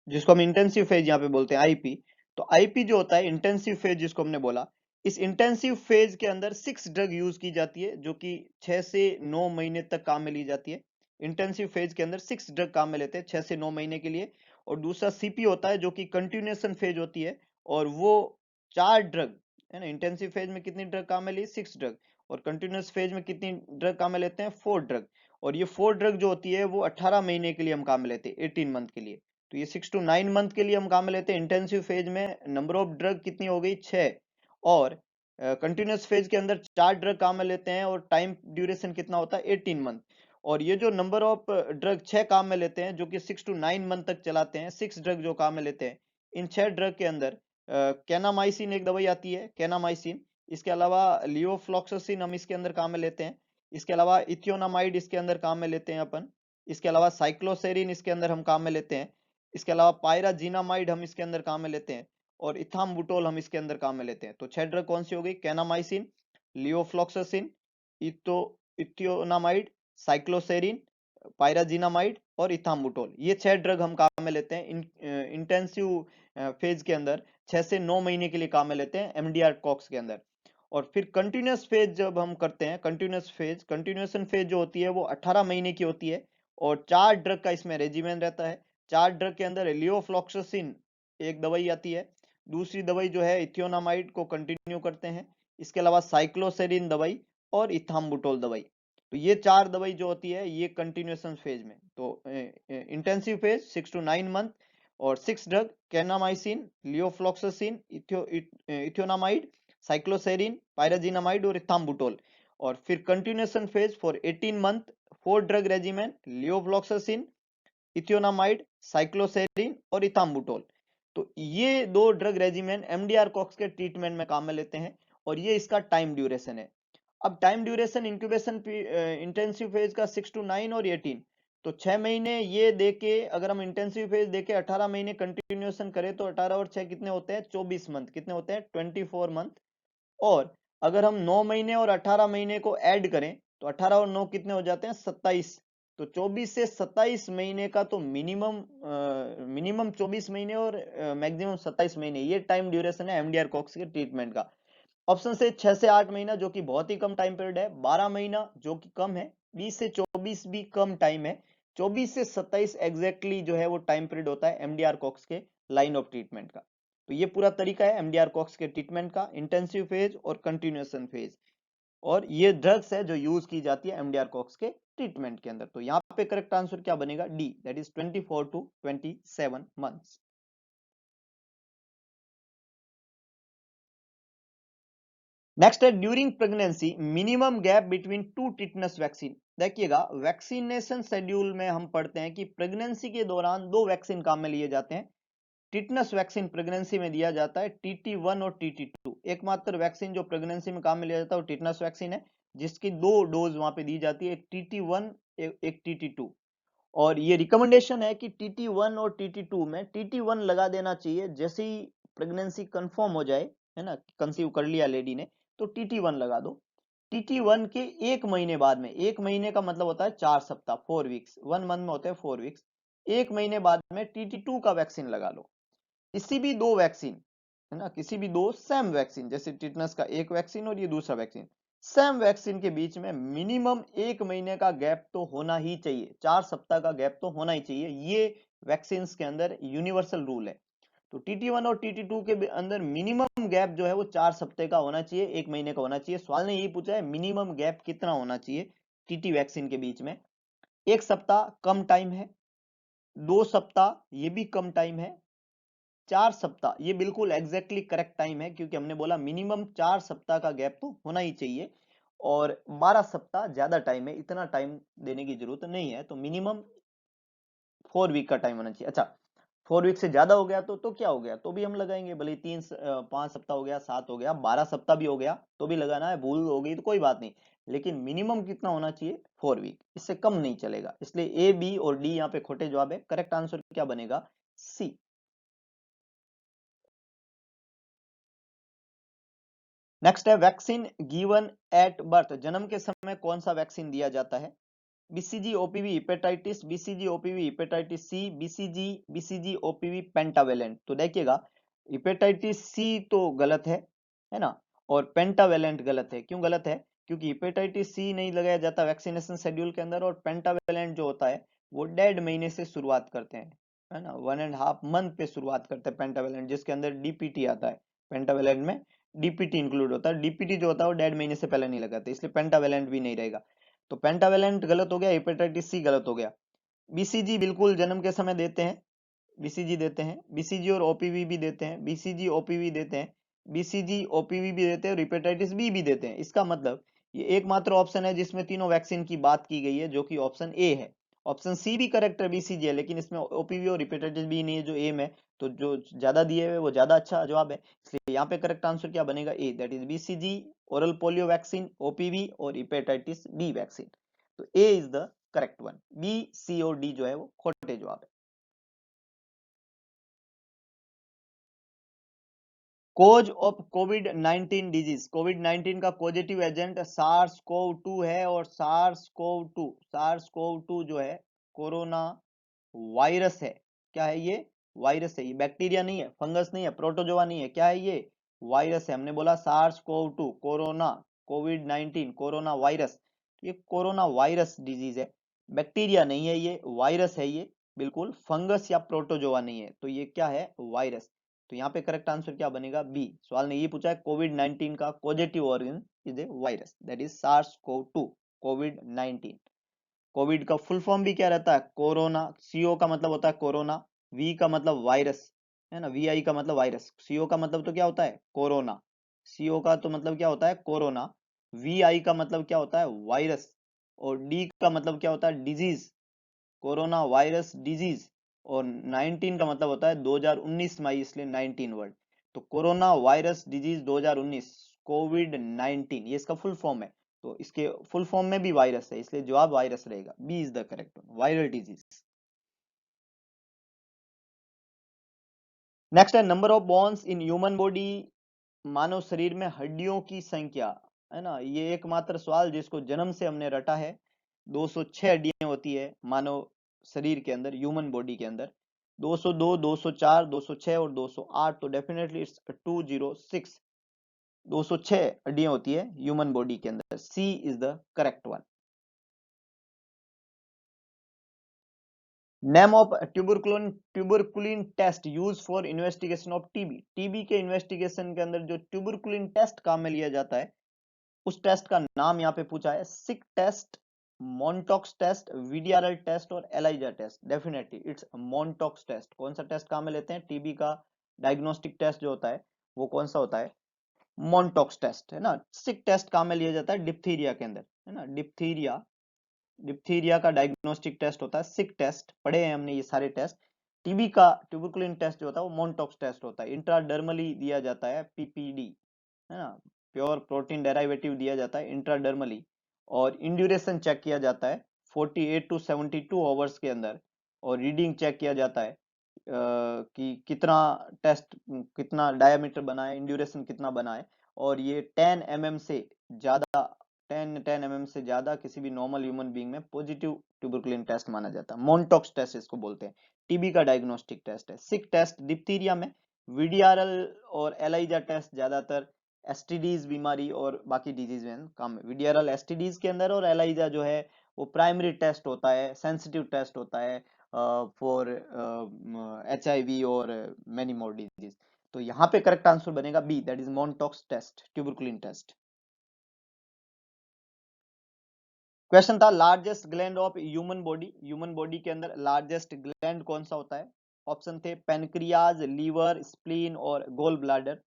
जिसको हम इंटेंसिव फेज यहाँ पे बोलते हैं आईपी। तो आईपी जो होता है इंटेंसिव फेज जिसको हमने बोला, इस इंटेंसिव फेज के अंदर 6 ड्रग यूज की जाती है, जो कि 6 से 9 महीने तक काम में ली जाती है। इंटेंसिव फेज के अंदर 6 ड्रग काम में लेते हैं 6 से 9 महीने के लिए। और दूसरा सीपी होता है जो कि कंटिन्यूएशन फेज होती है, और वो 4 ड्रग, है ना। इंटेंसिव फेज में कितनी ड्रग काम में ली, 6 ड्रग, और कंटिन्यूअस फेज में कितनी ड्रग काम में लेते हैं, 4 ड्रग। और ये 4 ड्रग जो होती है वो 18 महीने के लिए हम काम में लेते हैं, 18 मंथ के लिए। तो ये 6 to 9 मंथ के लिए हम काम में लेते हैं इंटेंसिव फेज में। नंबर ऑफ ड्रग कितनी हो गई, 6। और कंटिन्यूअस फेज के अंदर 4 ड्रग काम में लेते हैं, और टाइम ड्यूरेशन कितना होता है, 18 मंथ। और ये जो नंबर ऑफ ड्रग 6 काम में लेते हैं, जो कि 6 to 9 मंथ तक चलाते हैं, 6 ड्रग जो काम में लेते हैं, इन 6 ड्रग के अंदर कैनामाइसिन एक दवाई आती है, कैनामाइसिन। इसके अलावा लियोफ्लॉक्सासिन हम इसके अंदर काम में लेते हैं। इसके अलावा इथियोनामाइड इसके अंदर काम में लेते हैं अपन। इसके अलावा साइक्लोसेरिन इसके अंदर हम काम में लेते हैं। इसके अलावा पायराजीनामाइड हम इसके अंदर काम में लेते हैं, और इथाम्बुटोल हम इसके अंदर काम में लेते हैं। तो 6 ड्रग कौन सी हो गई, कैनामाइसिन, लियोफ्लॉक्सासिन, इथो इथियोनामाइड, साइक्लोसेरिन, पायराजीनामाइड और इथाम्बुटोल। ये 6 ड्रग हम काम में लेते हैं इंटेंसिव फेज के अंदर, 6 से 9 महीने के लिए काम में लेते हैं एमडीआर कॉक्स के अंदर। और फिर कंटिन्यूअस फेज जब हम करते हैं, कंटिन्यूअस फेज, कंटिन्यूएशन फेज जो होती है वो 18 महीने की होती है, और 4 ड्रग का इसमें रेजिमेंट रहता है। 4 ड्रग के अंदर लियोफ्लॉक्सासिन एक दवाई आती है, दूसरी दवाई जो है इथियोनामाइड को कंटिन्यू करते हैं। इसके अलावा साइक्लोसेरिन दवाई और इथाम्बुटोल दवाई। तो ये 4 दवाई जो होती है ये कंटिन्यूएशन फेज में। तो इंटेंसिव फेज 6 to 9 मंथ, और 6 drug kanamycin, levofloxacin, ethionamide, cycloserine, pyrazinamide और इथाम्बुटोल। और फिर continuation phase for 18 month, 4 drug regiment, levofloxacin, ethionamide, cycloserine और इथाम्बुटोल। तो ये दो ड्रग रेजिमेंट एमडीआर कॉक्स के ट्रीटमेंट में काम में लेते हैं, और ये इसका टाइम ड्यूरेशन है। अब time duration incubation intensive phase का 6 to 9 और 18। तो 6 महीने ये देके, अगर हम इंटेंसिव फेज देके 18 महीने कंटिन्यूएशन करें, तो 18 और 6 कितने होते हैं, 24 मंथ। कितने होते हैं, 24 मंथ। और अगर हम 9 महीने और 18 महीने को ऐड करें, तो 18 और 9 कितने हो जाते हैं, 27। तो 24 से 27 महीने का तो मिनिमम 24 महीने और मैक्सिमम 27 महीने, ये टाइम ड्यूरेशन है एमडीआर कॉक्स के ट्रीटमेंट का। ऑप्शन से 6 से 8 महीना जो कि बहुत ही कम टाइम पीरियड है, 12 महीना जो कि कम है, 20 से 24 भी कम टाइम है, 24 से 27 एग्जैक्टली जो है वो टाइम पीरियड होता है एमडीआर कॉक्स के लाइन ऑफ ट्रीटमेंट का। तो ये पूरा तरीका है एमडीआर कॉक्स के ट्रीटमेंट का, इंटेंसिव फेज और कंटिन्यूएशन फेज। और ये ड्रग्स है जो यूज की जाती है एमडीआर कॉक्स के ट्रीटमेंट के अंदर। तो यहाँ पे करेक्ट आंसर क्या बनेगा, D, that is 24 to 27 months. Next है during pregnancy minimum gap between two tetanus vaccine. देखिएगा वैक्सीनेशन शेड्यूल में हम पढ़ते हैं कि प्रेगनेंसी के दौरान दो वैक्सीन काम में लिए जाते हैं। टिटनस वैक्सीन प्रेगनेंसी में दिया जाता है, TT1 और TT2। एकमात्र वैक्सीन जो प्रेगनेंसी में काम में लिया जाता है वो टिटनस वैक्सीन है, जिसकी दो डोज वहां पे दी जाती है, एक TT1 एक TT2। और ये रिकमेंडेशन है कि TT1 और TT2 में TT1 लगा देना चाहिए जैसे ही प्रेगनेंसी कंफर्म हो जाए, है ना, कंसीव कर लिया लेडी ने, तो TT1 लगा दो। TT1 के एक महीने बाद में, एक महीने का मतलब होता है 4 सप्ताह, 4 वीक्स, 1 मंथ में होते हैं 4 वीक्स। 1 महीने बाद में TT2 का वैक्सीन लगा लो। किसी भी 2 वैक्सीन, है ना, किसी भी 2 सेम वैक्सीन, जैसे टिटनस का एक वैक्सीन और ये दूसरा वैक्सीन, सेम वैक्सीन के बीच में मिनिमम 1 महीने का गैप तो होना ही चाहिए, 4 सप्ताह का गैप तो होना ही चाहिए। ये वैक्सीन के अंदर यूनिवर्सल रूल है। तो TT1 और TT2 के अंदर मिनिमम गैप जो है वो 4 सप्ताह का होना चाहिए, 1 महीने का होना चाहिए। सवाल ने यही पूछा है मिनिमम गैप कितना होना चाहिए टीटी वैक्सीन के बीच में। 1 सप्ताह कम टाइम है, 2 सप्ताह ये भी कम टाइम है, 4 सप्ताह ये बिल्कुल एग्जैक्टली करेक्ट टाइम है, क्योंकि हमने बोला मिनिमम 4 सप्ताह का गैप तो होना ही चाहिए, और 12 सप्ताह ज्यादा टाइम है, इतना टाइम देने की जरूरत नहीं है, तो मिनिमम 4 वीक का टाइम होना चाहिए। अच्छा, 4 वीक से ज्यादा हो गया तो क्या हो गया, तो भी हम लगाएंगे, भले 5 सप्ताह हो गया, 7 हो गया, 12 सप्ताह भी हो गया तो भी लगाना है, भूल हो गई तो कोई बात नहीं, लेकिन मिनिमम कितना होना चाहिए 4 वीक, इससे कम नहीं चलेगा। इसलिए ए, बी और डी यहाँ पे खोटे जवाब है। करेक्ट आंसर क्या बनेगा, सी। नेक्स्ट है वैक्सीन गिवन एट बर्थ, जन्म के समय कौन सा वैक्सीन दिया जाता है। BCG OPV hepatitis, BCG OPV hepatitis C, BCG OPV pentavalent. तो देखिएगा, हेपेटाइटिस सी तो गलत है ना, और पेंटावेलेंट गलत है। क्यों गलत है, क्योंकि हेपेटाइटिस सी नहीं लगाया जाता वैक्सीनेशन शेड्यूल के अंदर, और पेंटावेलेंट जो होता है वो 1.5 महीने से शुरुआत करते हैं, है ना, 1.5 मंथ पे शुरुआत करते हैं पेंटावेलेंट, जिसके अंदर डीपीटी आता है। पेंटावेलेंट में डीपीटी इंक्लूड होता है, डीपीटी जो होता है वो 1.5 महीने से पहले नहीं लगाते, इसलिए पेंटावेलेंट भी नहीं रहेगा। तो पेंटावेलेंट गलत हो गया, हेपेटाइटिस सी गलत हो गया। बीसीजी बिल्कुल जन्म के समय देते हैं, बीसीजी देते हैं, बीसीजी और ओपीवी भी देते हैं, बीसीजी ओपीवी देते हैं, बीसीजी ओपीवी भी देते हैं, और हेपेटाइटिस बी भी देते हैं। इसका मतलब ये एकमात्र ऑप्शन है जिसमें तीनों वैक्सीन की बात की गई है, जो कि ऑप्शन ए है। ऑप्शन सी भी करेक्ट है, बीसीजी है, लेकिन इसमें ओपीवी और हेपेटाइटिस बी नहीं है जो एम है, तो जो ज्यादा दिए हुए वो ज्यादा अच्छा जवाब है, इसलिए यहाँ पे करेक्ट आंसर क्या बनेगा, A, that is BCG, oral polio vaccine, OPV और हेपेटाइटिस बी वैक्सीन। तो A is the correct one, B, C और डी जो है वो खोटे जवाब है। Cause of COVID 19 disease, COVID 19 का पॉजिटिव एजेंट सार्स कोव 2 है, और सार्स कोव टू जो है कोरोना वायरस है। क्या है ये, वायरस है, ये बैक्टीरिया नहीं है, फंगस नहीं है, प्रोटोजोआ नहीं है, क्या है ये, वायरस है। हमने बोला SARS CoV 2 corona, COVID 19 corona virus, ये कोरोना वायरस डिजीज है, बैक्टीरिया नहीं है, ये वायरस है, ये बिल्कुल फंगस या प्रोटोजोआ नहीं है, तो ये क्या है, वायरस। तो यहाँ पे करेक्ट आंसर क्या बनेगा, बी। सवाल ने ये पूछा है कोविड 19 का positive organ is a virus, that is SARS CoV 2, COVID 19। COVID का फुल फॉर्म भी क्या रहता है, कोरोना, सीओ का मतलब होता है कोरोना, वी का मतलब वायरस, है ना, वी आई का मतलब वायरस, सीओ का मतलब तो क्या होता है, कोरोना, सीओ का तो मतलब क्या होता है, कोरोना, वी आई का मतलब क्या होता है, वायरस, और डी का मतलब क्या होता है, डिजीज, कोरोना वायरस डिजीज, और 19 का मतलब होता है 2019 में आई, इसलिए 19 वर्ड। तो कोरोना वायरस डिजीज 2019, कोविड 19, ये इसका फुल फॉर्म है, तो इसके फुल फॉर्म में भी वायरस है, इसलिए जवाब वायरस रहेगा, B is the correct one, viral disease. Next है number of bones in human body, मानव शरीर में हड्डियों की संख्या, है ना, ये एकमात्र सवाल जिसको जन्म से हमने रटा है। 206 हड्डियां होती है मानव शरीर के अंदर, ह्यूमन बॉडी के अंदर, 202, 204, 206 और 208, तो डेफिनेटली इट्स 206, 206 हड्डियां होती है ह्यूमन बॉडी के अंदर, C is the correct one. Name of tuberculin test use for investigation of TB, TB के इन्वेस्टिगेशन के अंदर जो ट्यूबरकुलिन टेस्ट काम में लिया जाता है, उस टेस्ट का नाम यहाँ पे पूछा है, Schick test, Mantoux test, VDRL test और ELISA test. Definitely it's Mantoux test. कौन सा टेस्ट काम में लेते हैं, टीबी का डायग्नोस्टिक टेस्ट जो होता है वो कौन सा होता है, मोन्टॉक्स टेस्ट, है ना। सिक टेस्ट काम में लिया जाता है डिप्थीरिया के अंदर, है ना, डिप्थीरिया, डिप्थीरिया का डायग्नोस्टिक टेस्ट होता है सिक टेस्ट, पढ़े हैं हमने ये सारे टेस्ट। टीबी का ट्यूबरकुलिन टेस्ट जो होता है वो मोन्टॉक्स टेस्ट होता है, इंट्राडर्मली दिया जाता है, पीपीडी, है ना, प्योर प्रोटीन डेरिवेटिव दिया जाता है इंट्राडर्मली, और इंड्यूरेशन चेक किया जाता है 48 टू 72 आवर्स के अंदर, और रीडिंग चेक किया जाता है कि कितना टेस्ट, कितना डायमीटर बना है, इंड्यूरेशन कितना बना है, और ये 10 mm से ज्यादा 10 mm से ज्यादा किसी भी नॉर्मल ह्यूमन बीइंग में पॉजिटिव ट्यूबरकुलिन टेस्ट माना जाता है। मोनटॉक्स टेस्ट इसको बोलते हैं, टीबी का डायग्नोस्टिक टेस्ट है। सिक टेस्ट डिप्थीरिया में, वीडीआरएल और एलाइजा टेस्ट ज्यादातर एसटीडीज बीमारी और बाकी डिजीज में काम है। वीडीआरएल एसटीडीज के अंदर और एलाइजा जो है वो प्राइमरी टेस्ट होता है, सेंसिटिव टेस्ट होता है फॉर एचआईवी और मेनी मोर डिजीज। तो यहाँ पे करेक्ट आंसर बनेगा B, that is Mantoux test, tuberculin test. Question था largest gland of human body, human body के अंदर लार्जेस्ट ग्लैंड कौन सा होता है? ऑप्शन थे पेनक्रियाज, लीवर, स्प्लीन और gall bladder.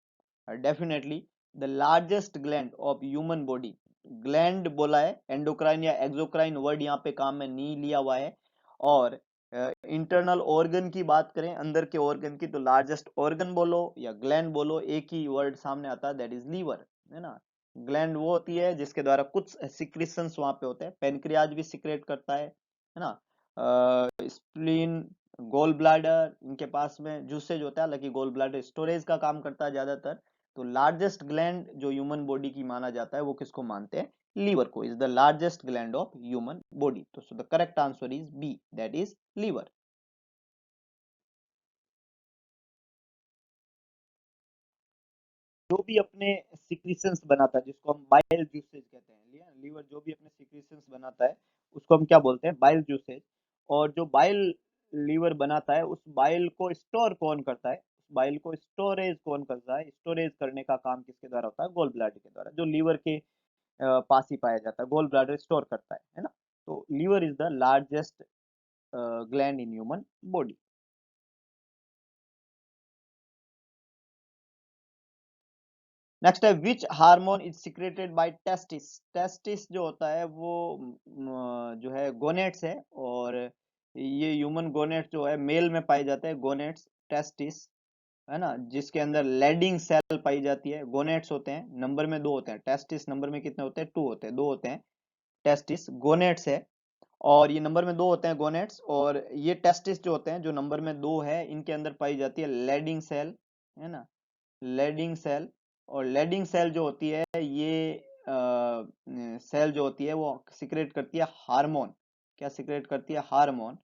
Definitely the largest gland of human body, gland बोला है, एंडोक्राइन या एक्सोक्राइन वर्ड यहाँ पे काम में नहीं लिया हुआ है। और इंटरनल ऑर्गन की बात करें, अंदर के ऑर्गन की, तो लार्जेस्ट ऑर्गन बोलो या ग्लैंड बोलो, एक ही वर्ड सामने आता है, दैट इज लीवर, है ना। ग्लैंड वो होती है जिसके द्वारा कुछ सिक्रेशंस वहां पे होते हैं, पेनक्रियाज भी सिक्रेट करता है ना। स्प्लीन, गोल ब्लाडर, इनके पास में जूसेज होता है, हालांकि गोल ब्लाडर स्टोरेज का काम करता है ज्यादातर। तो लार्जेस्ट ग्लैंड जो ह्यूमन बॉडी की माना जाता है वो किसको मानते हैं? लीवर को is the largest gland of human body. तो the correct answer is B, that is liver. जो भी अपने सिक्रीशंस बनाता है जिसको हम बाइल जूसेज कहते हैं, लीवर जो भी अपने सिक्रीशंस बनाता है उसको हम क्या बोलते हैं? Bile juices. और जो बाइल लीवर बनाता है उस बाइल को स्टोर कौन करता है? उस बाइल को स्टोरेज कौन करता है? स्टोरेज करने का काम किसके द्वारा होता है? गोल ब्लैडर के द्वारा, जो लीवर के पास ही पाया जाता है। गोल ब्लैडर स्टोर करता है ना। तो liver is the largest gland in human body. Next है which hormone is secreted by testis. Testis जो होता है वो जो है गोनेट्स है, और ये ह्यूमन गोनेट्स जो है मेल में पाए जाते हैं, गोनेट्स, टेस्टिस, है ना, जिसके अंदर लेडिंग सेल पाई जाती है। गोनेट्स होते हैं, नंबर में दो होते हैं, टेस्टिस नंबर में कितने होते हैं? टू होते हैं, दो होते हैं टेस्टिस, गोनेट्स है, और ये नंबर में दो होते हैं गोनेट्स। और ये टेस्टिस जो होते हैं जो नंबर में दो है, इनके अंदर पाई जाती है लेडिंग सेल, है ना, लेडिंग सेल। और लेडिंग सेल जो होती है ये सेल जो होती है वो सिक्रेट करती है हार्मोन। क्या सिक्रेट करती है? हार्मोन।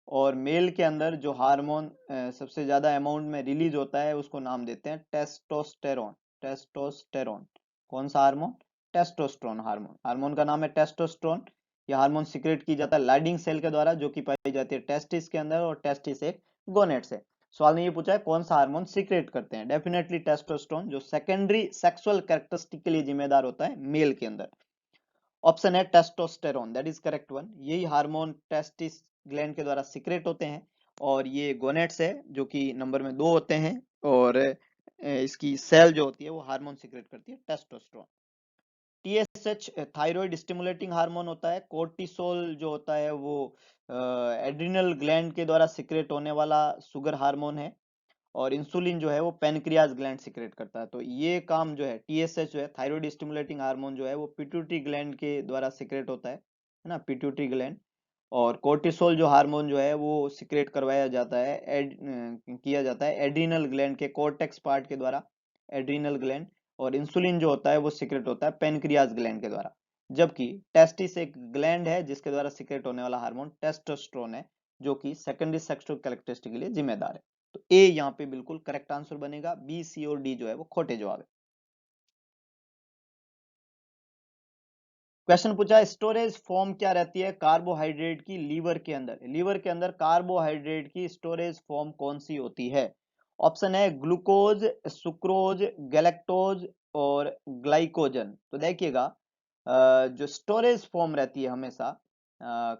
और मेल के अंदर जो हार्मोन सबसे ज्यादा अमाउंट में रिलीज होता है उसको नाम देते हैं टेस्टोस्टेरोन। टेस्टोस्टेरोन। कौन सा हार्मोन? Testosterone hormone. हार्मोन का नाम है टेस्टोस्टेरोन। यह हार्मोन सिक्रेट की जाता है लाइडिंग सेल के द्वारा, जो कि पाई जाती है टेस्टिस के अंदर, और टेस्टिस एक गोनेट्स है। सवाल ने ये पूछा है कौन सा हार्मोन सीक्रेट करते हैं? डेफिनेटली टेस्टोस्टेरोन, जो सेकेंडरी सेक्सुअल कैरेक्टरिस्टिक के लिए जिम्मेदार होता है मेल के अंदर। ऑप्शन है testosterone, that is correct one. यही हार्मोन टेस्टिस ग्लैंड के द्वारा सीक्रेट होते हैं, और ये गोनेट्स है जो कि नंबर में दो होते हैं, और इसकी सेल जो होती है वो हार्मोन सीक्रेट करती है testosterone. TSH thyroid stimulating hormone होता है। कोर्टिसोल जो होता है वो एड्रिनल ग्लैंड के द्वारा सीक्रेट होने वाला शुगर हार्मोन है। और इंसुलिन जो है वो पेनक्रियाज ग्लैंड सिक्रेट करता है। तो ये काम जो है टीएसएच जो है थायराइड स्टिमुलेटिंग हार्मोन जो है वो पिट्यूटरी ग्लैंड के द्वारा सिक्रेट होता है ना, पिट्यूटरी ग्लैंड। और कोर्टिसोल जो हार्मोन जो है वो सिक्रेट करवाया जाता है किया जाता है एड्रिनल ग्लैंड के कोर्टेक्स पार्ट के द्वारा, एड्रिनल ग्लैंड। और इंसुलिन जो होता है वो सिक्रेट होता है पेनक्रियाज ग्लैंड के द्वारा। जबकि टेस्टिस एक ग्लैंड है जिसके द्वारा सिक्रेट होने वाला हार्मोन टेस्टोस्टेरोन है, जो कि सेकेंडरी सेक्सुअल कैरेक्टरिस्टिक के लिए जिम्मेदार है। तो ए यहाँ पे बिल्कुल करेक्ट आंसर बनेगा, बी सी और डी जो है वो खोटे जवाब है। क्वेश्चन पूछा है स्टोरेज फॉर्म क्या रहती है कार्बोहाइड्रेट की लीवर के अंदर? लीवर के अंदर कार्बोहाइड्रेट की स्टोरेज फॉर्म कौन सी होती है? ऑप्शन है ग्लूकोज, सुक्रोज, गैलेक्टोज और ग्लाइकोजन। तो देखिएगा जो स्टोरेज फॉर्म रहती है हमेशा,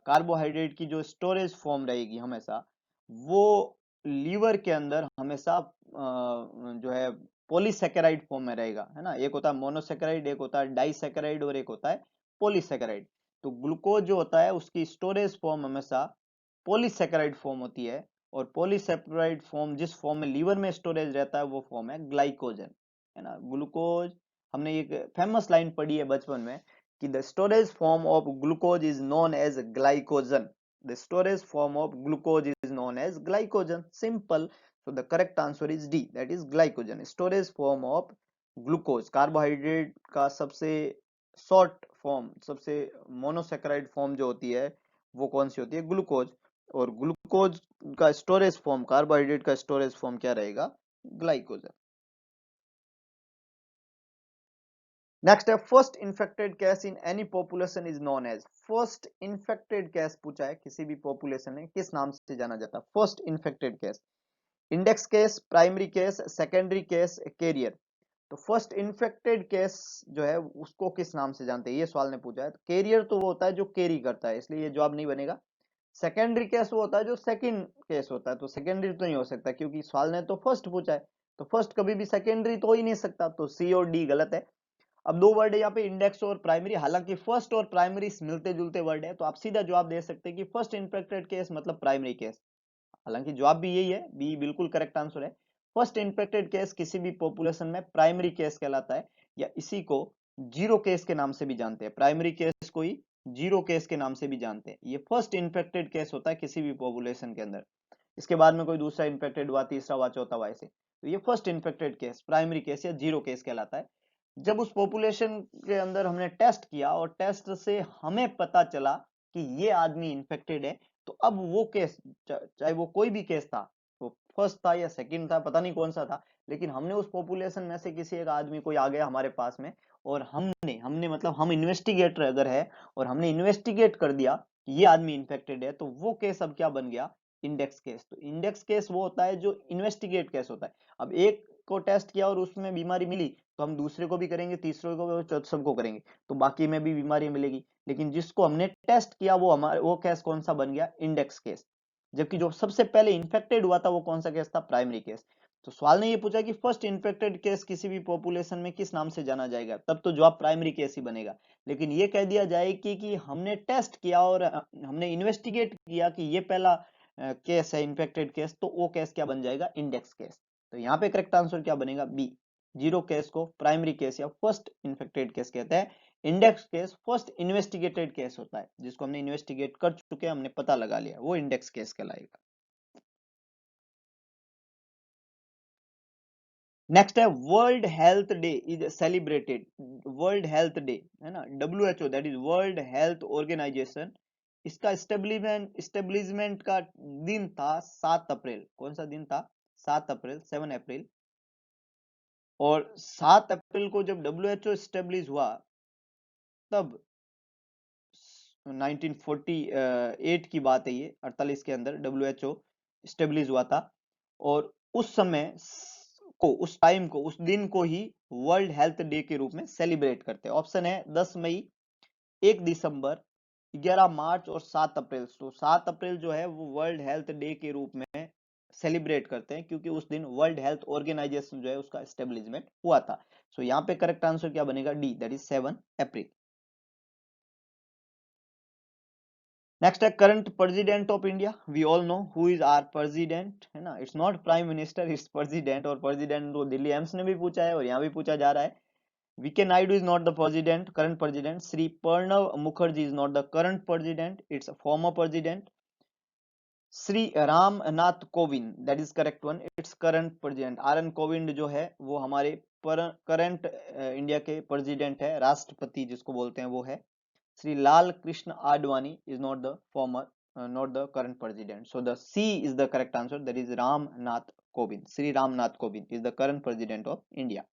कार्बोहाइड्रेट की जो स्टोरेज फॉर्म रहेगी हमेशा, वो लीवर के अंदर हमेशा जो है पॉलीसेकेराइड फॉर्म में रहेगा, है ना। एक होता है मोनोसेकेराइड, एक होता है डाइसेकेराइड, और एक होता है पॉलीसेकेराइड। तो ग्लूकोज जो होता है उसकी स्टोरेज फॉर्म हमेशा पॉलीसेकेराइड फॉर्म होती है, और पॉलीसेकेराइड फॉर्म जिस फॉर्म में लीवर में स्टोरेज रहता है वो फॉर्म है ग्लाइकोजन, है ना। ग्लूकोज, हमने एक फेमस लाइन पढ़ी है बचपन में कि the storage form of glucose is known as glycogen. The storage form of glucose is known as glycogen, simple. so the correct answer is D, that is glycogen, storage form of glucose. Carbohydrate का सबसे शॉर्ट फॉर्म, सबसे मोनोसेक्राइड फॉर्म जो होती है वो कौन सी होती है? ग्लूकोज। और ग्लूकोज का स्टोरेज फॉर्म, कार्बोहाइड्रेट का स्टोरेज फॉर्म क्या रहेगा? ग्लाइकोजन। नेक्स्ट है first infected case in any population is known as. First infected case पूछा है किसी भी पॉपुलेशन में, किस नाम से जाना जाता है? First infected case, index case, primary case, secondary case, carrier. तो फर्स्ट इन्फेक्टेड केस जो है उसको किस नाम से जानते हैं, ये सवाल ने पूछा है। तो कैरियर तो वो होता है जो कैरी करता है, इसलिए ये जवाब नहीं बनेगा। सेकेंडरी केस वो होता है जो सेकंड केस होता है, तो सेकेंडरी तो नहीं हो सकता क्योंकि सवाल ने तो फर्स्ट पूछा है, तो फर्स्ट कभी भी सेकेंडरी तो हो ही नहीं सकता, तो सी और डी गलत है। अब दो वर्ड है यहाँ पे, इंडेक्स और प्राइमरी। हालांकि फर्स्ट और प्राइमरी मिलते जुलते वर्ड है, तो आप सीधा जवाब दे सकते हैं कि फर्स्ट इन्फेक्टेड केस मतलब प्राइमरी केस। हालांकि जवाब भी यही है, बी बिल्कुल करेक्ट आंसर है। फर्स्ट इन्फेक्टेड केस किसी भी पॉपुलेशन में प्राइमरी केस कहलाता है, या इसी को जीरो केस के नाम से भी जानते हैं। प्राइमरी केस को ही जीरो केस के नाम से भी जानते हैं। ये फर्स्ट इन्फेक्टेड केस होता है किसी भी पॉपुलेशन के अंदर। इसके बाद में कोई दूसरा इन्फेक्टेड हुआ, तीसरा हुआ, चौथा हुआ, ऐसे। तो ये first infected case primary case या जीरो केस कहलाता है। जब उस पॉपुलेशन के अंदर हमने टेस्ट किया और टेस्ट से हमें पता चला कि ये आदमी इन्फेक्टेड है, तो अब वो केस, चाहे वो कोई भी केस था, वो फर्स्ट था या सेकंड था, पता नहीं कौन सा था, लेकिन हमने उस पॉपुलेशन में से किसी एक आदमी, कोई आ गया हमारे पास में, और हमने हमने मतलब हम इन्वेस्टिगेटर अगर है और हमने इन्वेस्टिगेट कर दिया कि ये आदमी इन्फेक्टेड है, तो वो केस अब क्या बन गया? Index case. तो इंडेक्स केस वो होता है जो इन्वेस्टिगेट केस होता है। अब एक को टेस्ट किया और उसमें बीमारी मिली, तो हम दूसरे को भी करेंगे, तीसरे को भी, चौथे सबको करेंगे, तो बाकी में भी बीमारी मिलेगी। लेकिन जिसको हमने टेस्ट किया वो हमारे, वो केस कौन सा बन गया? Index case. जबकि जो सबसे पहले इन्फेक्टेड हुआ था वो कौन सा केस था? Primary case. तो सवाल ने ये पूछा कि फर्स्ट इन्फेक्टेड केस किसी भी पॉपुलेशन में किस नाम से जाना जाएगा, तब तो जवाब प्राइमरी केस ही बनेगा। लेकिन ये कह दिया जाए कि हमने टेस्ट किया और हमने इन्वेस्टिगेट किया कि ये पहला केस है इन्फेक्टेड केस, तो वो केस क्या बन जाएगा? Index case. तो यहाँ पे करेक्ट आंसर क्या बनेगा? बी। जीरो केस को प्राइमरी केस या फर्स्ट इन्फेक्टेड केस कहते हैं। Index case first investigated case होता है, जिसको हमने इन्वेस्टिगेट कर चुके हैं, हमने पता लगा लिया, वो इंडेक्स केस कहलाएगा। नेक्स्ट है world health day is celebrated. World health day है ना, WHO, that is world health organization, इसका इस्टेब्लिशमेंट का दिन था 7 अप्रैल। कौन सा दिन था? 7 अप्रैल, 7 अप्रैल। और 7 अप्रैल को जब WHO स्टेब्लिश हुआ, तब 1948 की बात है, ये 48 के अंदर WHO स्टेब्लिश हुआ था। और उस समय को, उस टाइम को, उस दिन को ही वर्ल्ड हेल्थ डे के रूप में सेलिब्रेट करते हैं। ऑप्शन है 10 मई, 1 दिसंबर, 11 मार्च और 7 अप्रैल। तो 7 अप्रैल जो है वो वर्ल्ड हेल्थ डे के रूप में सेलिब्रेट करते हैं, क्योंकि उस दिन वर्ल्ड हेल्थ ऑर्गेनाइजेशन जो है उसका एस्टेब्लिशमेंट हुआ था। सो यहाँ पे करेक्ट आंसर क्या बनेगा? D, that is 7 April. Next है current president of India. We all know who is our president, है ना। It's not prime minister, it's president. और प्रेसिडेंट तो दिल्ली एम्स ने भी पूछा है और यहाँ भी पूछा जा रहा है। VK Naidu is not the president, current president. Shri Pranab Mukherjee is not the current president, it's former president. Shri Ram Nath Kovind, that is correct one, it's current president. R N Kovind जो है वो हमारे करंट इंडिया के प्रेसिडेंट है, राष्ट्रपति जिसको बोलते हैं वो है। Sri Lal Krishna Advani is not the former, not the current president. So the C is the correct answer. That is Ram Nath Kovind. Sri Ram Nath Kovind is the current president of India.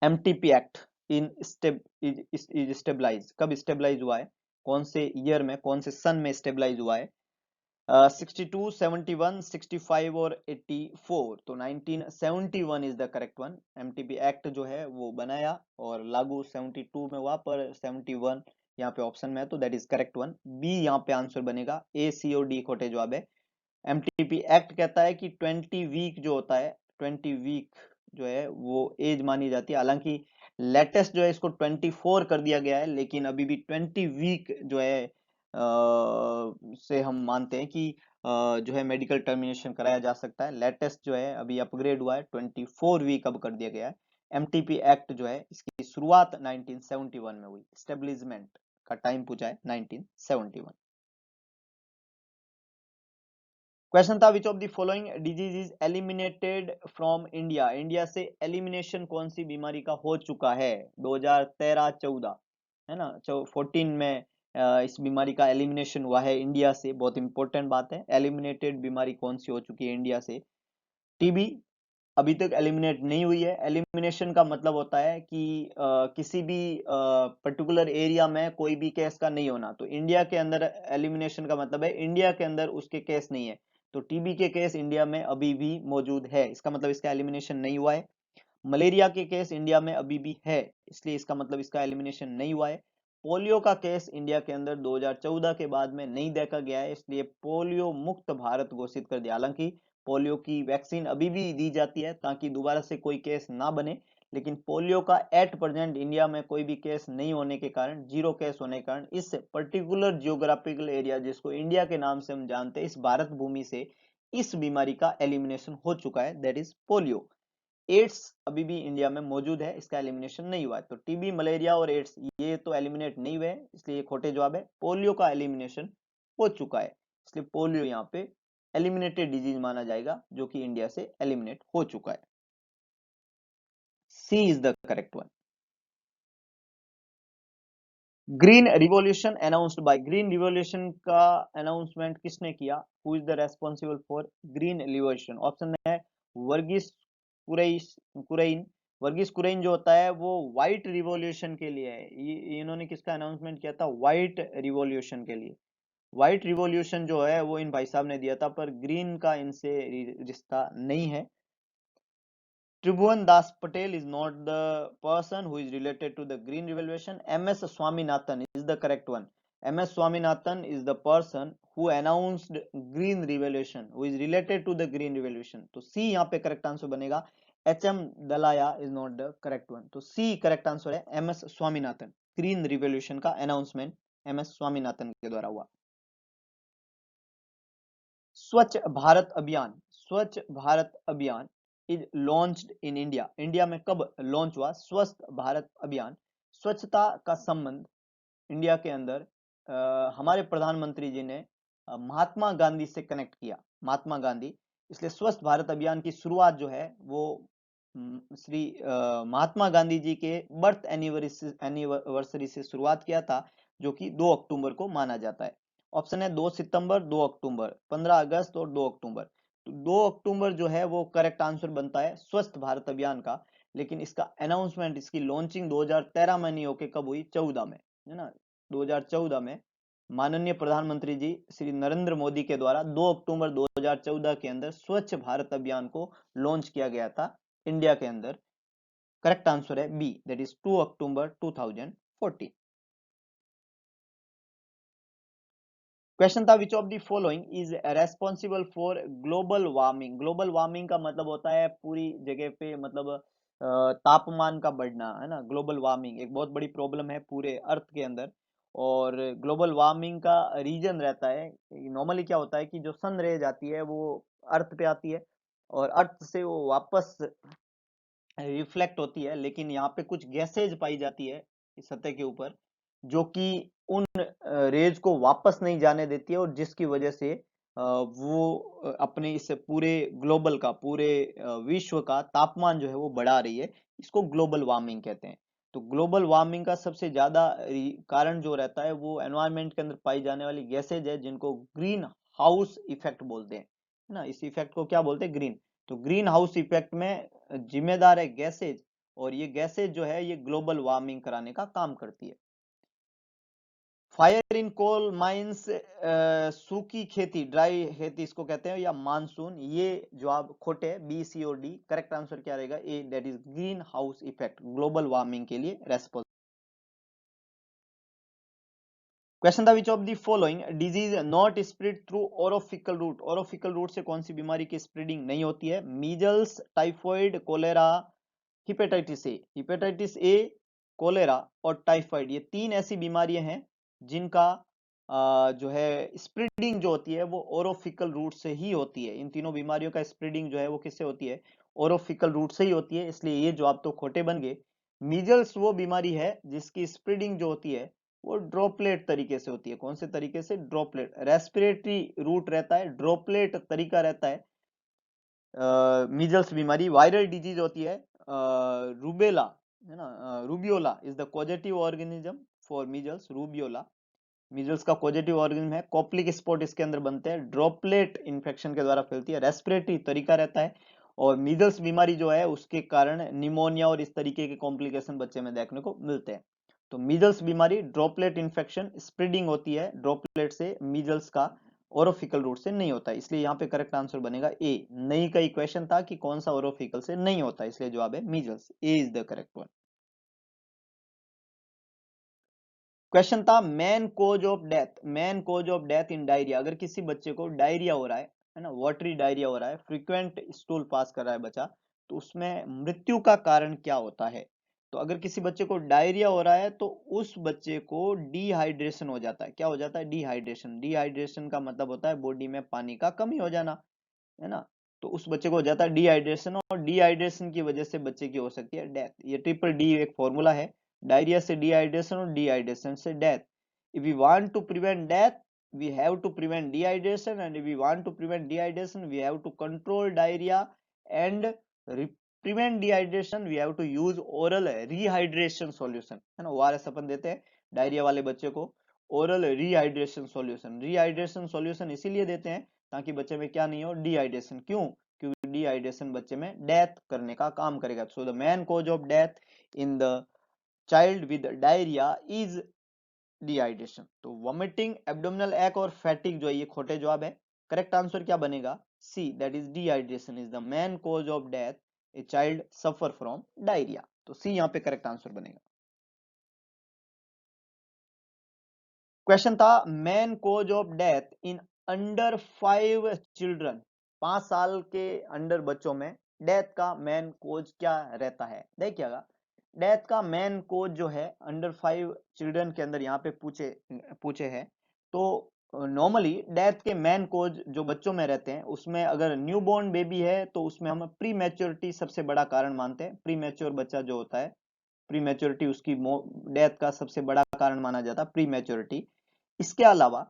MTP Act in is stabilized. कब stabilize हुआ है? कौन से ईयर में, कौन से सन में stabilize हुआ है? 62, 71, 65 और 84। तो 1971 is the correct one. MTP act जो है वो बनाया और लागू 72 में हुआ, पर 71 यहाँ पे ऑप्शन में है, तो that is correct one. B यहाँ पे आंसर बनेगा, ए सी और डी खोटे जवाब है। एमटीपी एक्ट कहता है कि 20 वीक जो होता है, 20 वीक जो है वो एज मानी जाती है। हालांकि लेटेस्ट जो है इसको 24 कर दिया गया है, लेकिन अभी भी 20 वीक जो है से हम मानते हैं कि जो है मेडिकल टर्मिनेशन कराया जा सकता है। लेटेस्ट जो है अभी अपग्रेड हुआ है, 24 वीक अब कर दिया गया है। एमटीपी एक्ट जो है इसकी शुरुआत 1971 में हुई। स्टेब्लिशमेंट का टाइम पूछा है 1971। क्वेश्चन था which of the following disease is eliminated from India, India से एलिमिनेशन कौन सी बीमारी का हो चुका है 2013-14, है ना, 14 में इस बीमारी का एलिमिनेशन हुआ है इंडिया से। बहुत इंपॉर्टेंट बात है, एलिमिनेटेड बीमारी कौन सी हो चुकी है इंडिया से। टीबी अभी तक एलिमिनेट नहीं हुई है। एलिमिनेशन का मतलब होता है कि किसी भी पर्टिकुलर एरिया में कोई भी केस का नहीं होना। तो इंडिया के अंदर एलिमिनेशन का मतलब है इंडिया के अंदर उसके केस नहीं है। तो टीबी के केस इंडिया में अभी भी मौजूद है, इसका मतलब इसका एलिमिनेशन नहीं हुआ है। मलेरिया के केस इंडिया में अभी भी है, इसलिए इसका मतलब इसका एलिमिनेशन नहीं हुआ है। पोलियो का केस इंडिया के अंदर 2014 के बाद में नहीं देखा गया है, इसलिए पोलियो मुक्त भारत घोषित कर दिया। हालांकि पोलियो की वैक्सीन अभी भी दी जाती है ताकि दोबारा से कोई केस ना बने, लेकिन पोलियो का एट प्रेजेंट इंडिया में कोई भी केस नहीं होने के कारण, जीरो केस होने के कारण, इस पर्टिकुलर जियोग्राफिकल एरिया जिसको इंडिया के नाम से हम जानते हैं, इस भारत भूमि से इस बीमारी का एलिमिनेशन हो चुका है, दैट इज पोलियो। एड्स अभी भी इंडिया में मौजूद है, इसका एलिमिनेशन नहीं हुआ है। तो टीबी, मलेरिया और एड्स ये तो एलिमिनेट नहीं हुए, इसलिए ये खोटे जवाब है। पोलियो का एलिमिनेशन हो चुका है, इसलिए पोलियो यहाँ पे एलिमिनेटेड डिजीज माना जाएगा, जो कि इंडिया से एलिमिनेट हो चुका है। C is the correct one. Green revolution announced by, green revolution का अनाउंसमेंट किसने किया? Who is the responsible for green revolution? Option है वर्गीस कुरैन। वर्गीस कुरैन जो होता है वो व्हाइट रिवॉल्यूशन के लिए है। ये इन्होंने किसका अनाउंसमेंट किया था? व्हाइट रिवॉल्यूशन के लिए। व्हाइट रिवॉल्यूशन जो है वो इन भाई साहब ने दिया था, पर ग्रीन का इनसे रिश्ता नहीं है। Tribhuvan Das Patel is not the person who is related to the Green Revolution. MS Swaminathan is the correct one. MS Swaminathan is the person who announced Green Revolution, who is related to the Green Revolution. तो C यहाँ पे correct answer बनेगा। HM Dalaya is not the correct one. तो C correct answer है MS Swaminathan. Green Revolution का announcement MS Swaminathan के द्वारा हुआ। स्वच्छ भारत अभियान, स्वच्छ भारत अभियान is launched in India, India में कब लॉन्च हुआ स्वच्छ भारत अभियान? स्वच्छता का संबंध इंडिया के अंदर हमारे प्रधानमंत्री जी ने महात्मा गांधी से कनेक्ट किया, महात्मा गांधी। इसलिए स्वच्छ भारत अभियान की शुरुआत जो है वो श्री महात्मा गांधी जी के बर्थ एनिवर्सरी से शुरुआत किया था, जो कि 2 अक्टूबर को माना जाता है। ऑप्शन है 2 सितंबर, 2 अक्टूबर, 15 अगस्त और 2 अक्टूबर। तो 2 अक्टूबर जो है वो करेक्ट आंसर बनता है स्वस्थ भारत अभियान का। लेकिन इसका अनाउंसमेंट, इसकी लॉन्चिंग 2013 में नहीं होके कब हुई? 14 में, है ना। 2014 में माननीय प्रधानमंत्री जी श्री नरेंद्र मोदी के द्वारा 2 अक्टूबर 2014 के अंदर स्वच्छ भारत अभियान को लॉन्च किया गया था इंडिया के अंदर। करेक्ट आंसर है B, that is 2 October 2014। Question था which of the following is responsible for global warming? Global warming का मतलब होता है पूरी जगह पे, मतलब तापमान का बढ़ना, है ना। ग्लोबल वार्मिंग एक बहुत बड़ी प्रॉब्लम है पूरे अर्थ के अंदर। और ग्लोबल वार्मिंग का रीजन रहता है, नॉर्मली क्या होता है कि जो सन रेज आती है वो अर्थ पे आती है और अर्थ से वो वापस रिफ्लेक्ट होती है, लेकिन यहाँ पे कुछ गैसेज पाई जाती है इस सतह के ऊपर, जो कि उन रेज को वापस नहीं जाने देती है, और जिसकी वजह से वो अपने इस पूरे ग्लोबल का, पूरे विश्व का तापमान जो है वो बढ़ा रही है। इसको ग्लोबल वार्मिंग कहते हैं। तो ग्लोबल वार्मिंग का सबसे ज्यादा कारण जो रहता है वो एनवायरनमेंट के अंदर पाई जाने वाली गैसेज है, जिनको ग्रीन हाउस इफेक्ट बोलते हैं, है ना। इस इफेक्ट को क्या बोलते हैं? ग्रीन। तो ग्रीन हाउस इफेक्ट में जिम्मेदार है गैसेज, और ये गैसेज जो है ये ग्लोबल वार्मिंग कराने का काम करती है। फायर इन कोल माइंस, सूखी खेती, ड्राई खेती इसको कहते हैं, या मानसून, ये जवाब खोटे है, बी, सी और डी। करेक्ट आंसर क्या रहेगा? A, that is green house effect, global warming के लिए रेस्पॉन्स। क्वेश्चन था which of the following disease not spread through orofecal route? Orofecal route से कौन सी बीमारी की स्प्रेडिंग नहीं होती है? Measles, typhoid, cholera, hepatitis A. Hepatitis A, cholera और टाइफाइड, ये 3 ऐसी बीमारियां हैं जिनका जो है स्प्रेडिंग जो होती है वो ओरोफिकल रूट से ही होती है। इन तीनों बीमारियों का स्प्रेडिंग जो है वो किससे होती है? ओरोफिकल रूट से ही होती है, इसलिए ये जवाब तो खोटे बन गए। मीजल्स वो बीमारी है जिसकी स्प्रेडिंग जो होती है वो ड्रॉपलेट तरीके से होती है। कौन से तरीके से? ड्रॉपलेट। रेस्पिरेटरी रूट रहता है, ड्रॉपलेट तरीका रहता है। मीजल्स बीमारी वायरल डिजीज होती है। रूबेला है ना, rubeola is the causative organism for measles. Rubeola measles का पॉजिटिव ऑर्गेनिज्म है। कॉप्लिक स्पॉट इसके अंदर बनते हैं, ड्रॉपलेट इन्फेक्शन के द्वारा फैलती है। रेस्पिरेटरी तरीका रहता है, और मीजल्स बीमारी जो है उसके कारण निमोनिया और इस तरीके के कॉम्प्लिकेशन बच्चे में देखने को मिलते हैं। तो मीजल्स बीमारी ड्रॉपलेट इन्फेक्शन स्प्रेडिंग होती है ड्रॉपलेट से, मीजल्स का ओरोफिकल रूट से नहीं होता, इसलिए यहाँ पे करेक्ट आंसर बनेगा ए। नहीं का क्वेश्चन था कि कौन सा ओरोफिकल से नहीं होता, इसलिए जवाब है measles. A is the correct one. Question था main cause of death. Main cause of death in diarrhoea, अगर किसी बच्चे को डायरिया हो रहा है ना, वाटरी डायरिया हो रहा है, फ्रीक्वेंट स्टूल पास कर रहा है बच्चा, तो उसमें मृत्यु का कारण क्या होता है? तो अगर किसी बच्चे को डायरिया हो रहा है तो उस बच्चे को डिहाइड्रेशन हो जाता है। क्या हो जाता है? डिहाइड्रेशन। डिहाइड्रेशन का मतलब होता है बॉडी में पानी का कमी हो जाना, है ना। तो उस बच्चे को हो जाता है डिहाइड्रेशन, और डिहाइड्रेशन की वजह से बच्चे की हो सकती है डेथ। ये ट्रिपल डी एक फॉर्मूला है, डायरिया से डिहाइड्रेशन और डिहाइड्रेशन से death. If we want to prevent death we have to prevent dehydration, and if we want to prevent dehydration we have to control diarrhea, and prevent dehydration we have to use oral rehydration solution, है ना। ओआरएस अपन देते हैं डायरिया वाले बच्चे को, oral rehydration solution. Rehydration solution इसीलिए देते हैं ताकि बच्चे में क्या नहीं हो? डिहाइड्रेशन। क्यों? क्योंकि डिहाइड्रेशन बच्चे में डेथ करने का काम करेगा। So the main cause of death in the child with diarrhoea is dehydration. तो वॉमिटिंग, एब्डोमिनल एक और फैटिक जो है ये खोटे जवाब है। करेक्ट आंसर क्या बनेगा? C, that is dehydration is the main cause of death a child suffer from diarrhoea. तो सी यहाँ पे करेक्ट आंसर बनेगा। क्वेश्चन था main cause of death in under 5 children. 5 साल के अंडर बच्चों में डेथ का मेन कोज क्या रहता है? देखिएगा, डेथ का मेन कोज जो है अंडर 5 चिल्ड्रन के अंदर यहाँ पे पूछे हैं। तो नॉर्मली डेथ के मेन कोज जो बच्चों में रहते हैं उसमें अगर न्यूबॉर्न बेबी है तो उसमें हम प्री मैच्योरिटी सबसे बड़ा कारण मानते हैं। प्री मैच्योर बच्चा जो होता है, प्री मैच्योरिटी उसकी डेथ का सबसे बड़ा कारण माना जाता है, प्री मैच्योरिटी। इसके अलावा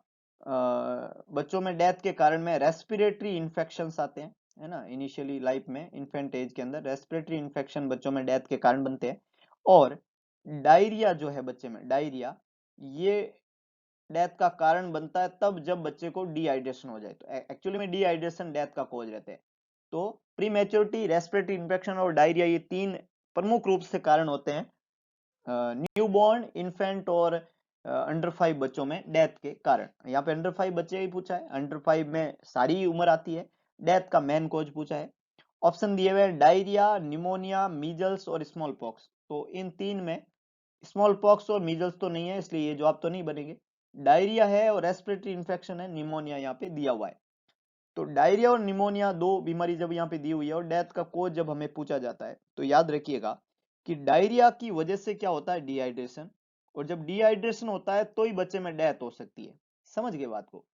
बच्चों में डेथ के कारण में रेस्पिरेटरी इन्फेक्शंस आते हैं, है ना। इनिशियली लाइफ में इन्फेंट एज के अंदर रेस्पिरेटरी इन्फेक्शन बच्चों में डेथ के कारण बनते हैं। और डायरिया जो है बच्चे में, डायरिया ये डेथ का कारण बनता है तब जब बच्चे को डिहाइड्रेशन हो जाए। तो एक्चुअली में डिहाइड्रेशन डेथ का कॉज रहते हैं। तो प्री मैच्योरिटी, रेस्पिरेटरी इन्फेक्शन और डायरिया ये 3 प्रमुख रूप से कारण होते हैं न्यूबॉर्न, इन्फेंट और अंडर 5 बच्चों में डेथ के कारण। यहाँ पे अंडर 5 बच्चे ही पूछा है, अंडर 5 में सारी उम्र आती है। डेथ का मेन कॉज पूछा है। ऑप्शन दिए हुए डायरिया, निमोनिया, मीजल्स और स्मॉल पॉक्स। तो इन 3 में स्मॉल पॉक्स और मीजल्स तो नहीं है, इसलिए ये जवाब तो नहीं बनेंगे। डायरिया है और रेस्पिरेटरी इन्फेक्शन है, निमोनिया यहाँ पे दिया हुआ है। तो डायरिया और निमोनिया दो बीमारी जब यहाँ पे दी हुई है और डेथ का कोज जब हमें पूछा जाता है तो याद रखिएगा कि डायरिया की वजह से क्या होता है? डिहाइड्रेशन। और जब डिहाइड्रेशन होता है तो ही बच्चे में डेथ हो सकती है। समझ गए बात को?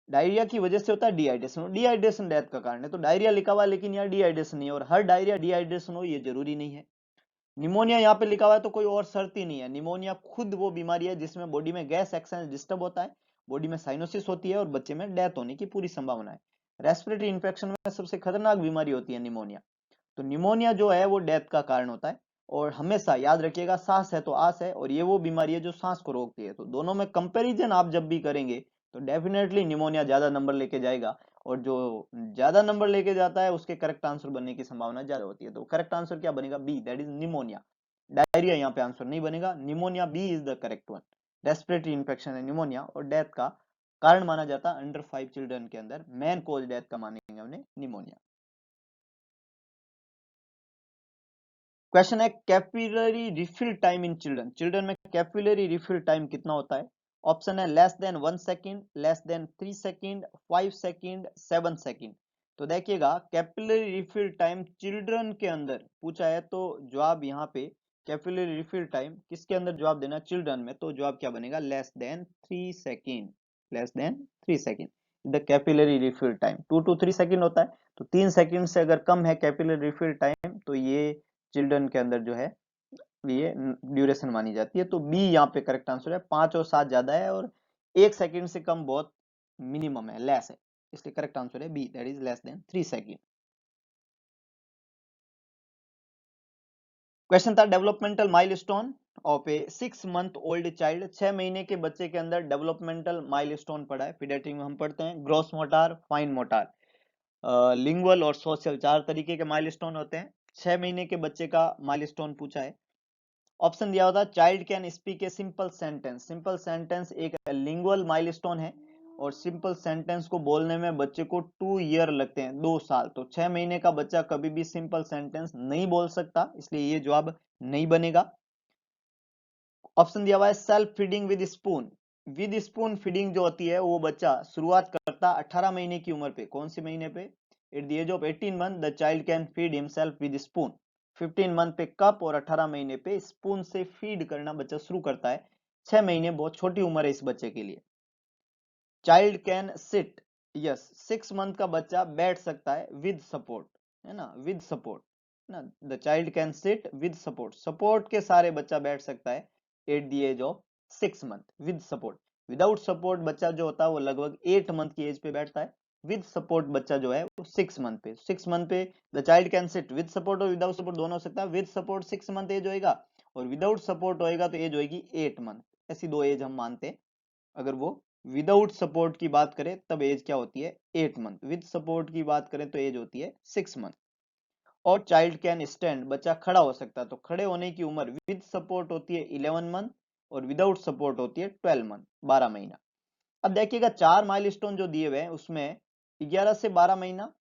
डायरिया की वजह से होता है डिहाइड्रेशन, और डिहाइड्रेशन डेथ का कारण है। तो डायरिया लिखा हुआ है लेकिन यहाँ डिहाइड्रेशन नहीं है, और हर डायरिया डिहाइड्रेशन हो ये जरूरी नहीं है। निमोनिया यहाँ पे लिखा हुआ है तो कोई और शर्त ही नहीं है। निमोनिया खुद वो बीमारी है जिसमें बॉडी में गैस एक्सचेंज डिस्टर्ब होता है, बॉडी में साइनोसिस होती है और बच्चे में डेथ होने की पूरी संभावना है। रेस्पिरेटरी इन्फेक्शन में सबसे खतरनाक बीमारी होती है निमोनिया। तो निमोनिया जो है वो डेथ का कारण होता है। और हमेशा याद रखिएगा, सांस है तो आस है, और ये वो बीमारी है जो सांस को रोकती है। तो दोनों में कंपैरिजन आप जब भी करेंगे तो डेफिनेटली निमोनिया ज्यादा नंबर लेके जाएगा, और जो ज्यादा नंबर लेके जाता है उसके करेक्ट आंसर बनने की संभावना ज्यादा होती है। तो करेक्ट आंसर क्या बनेगा? B, that is pneumonia. Diarrhoea यहाँ पे आंसर नहीं बनेगा, pneumonia B is the correct one. Respiratory infection है निमोनिया, और डेथ का कारण माना जाता है अंडर 5 चिल्ड्रन के अंदर मेन कोज डेथ का मानेंगे हमने निमोनिया। क्वेश्चन है capillary refill time in children. Children में कैपिलरी रिफिल टाइम कितना होता है? ऑप्शन है less than 1 second, less than 3 second, 5 second, 7 second. तो देखिएगा कैपिलरी रिफिल टाइम चिल्ड्रन के अंदर पूछा है, तो जवाब यहाँ पे कैपिलरी रिफिल टाइम किसके अंदर जवाब देना? चिल्ड्रन में। तो जवाब क्या बनेगा? Less than 3 second. Less than 3 second the capillary refill time 2 to 3 second होता है। तो 3 सेकेंड से अगर कम है कैपिलरी रिफिल टाइम तो ये चिल्ड्रन के अंदर जो है ये ड्यूरेशन मानी जाती है। तो बी यहाँ पे करेक्ट आंसर है। 5 और 7 ज्यादा है और 1 सेकंड से कम बहुत मिनिमम है, लेस है, इसलिए करेक्ट आंसर है B, that is less than 3 second. Question था developmental milestone of a 6 month old child. 6 महीने के बच्चे के अंदर डेवलपमेंटल माइलस्टोन पढ़ा है। पीडियाट्रिक में हम पढ़ते हैं gross motor, fine motor, lingual और सोशल, 4 तरीके के माइलस्टोन होते हैं। 6 महीने के बच्चे का माइलस्टोन पूछा है। ऑप्शन दिया होता child can speak a simple sentence. Simple sentence एक लिंगुअल माइलस्टोन है और सिंपल सेंटेंस को बोलने में बच्चे को 2 ईयर लगते हैं, 2 साल। तो 6 महीने का बच्चा कभी भी सिंपल सेंटेंस नहीं बोल सकता, इसलिए ये जवाब नहीं बनेगा। ऑप्शन दिया हुआ है self feeding with spoon. With spoon feeding जो होती है वो बच्चा शुरुआत करता 18 महीने की उम्र पे। कौन सी महीने पे? At the age of 18 month the child can feed himself with spoon. 15 month पे कप और 18 महीने पे स्पून से फीड करना बच्चा शुरू करता है। 6 महीने बहुत छोटी उम्र है इस बच्चे के लिए। Child can sit, yes, 6 month का बच्चा बैठ सकता है विद सपोर्ट, है ना, विद सपोर्ट ना। The child can sit with support, support के सारे बच्चा बैठ सकता है at the age of 6 month with support. Without support बच्चा जो होता है वो लगभग 8 मंथ की एज पे बैठता है। विद सपोर्ट बच्चा जो है वो 6 मंथ पे, 6 मंथ पे the child can sit with support और विदाउट सपोर्ट दोनों हो सकता है। विद सपोर्ट 6 मंथ एज होएगा और विदाउट सपोर्ट होएगा तो एज होएगी 8 मंथ। ऐसी दो एज हम मानते हैं। अगर वो विदाउट सपोर्ट की बात करें तब एज क्या होती है? 8 मंथ। विद सपोर्ट की बात करें तो एज होती है 6 मंथ। और चाइल्ड कैन स्टैंड, बच्चा खड़ा हो सकता है। तो खड़े होने की उम्र विद सपोर्ट होती है 11 मंथ और विदाउट सपोर्ट होती है 12 मंथ, 12 महीना। अब देखिएगा 4 माइलस्टोन जो दिए हुए हैं उसमें 11 से 12 महीना,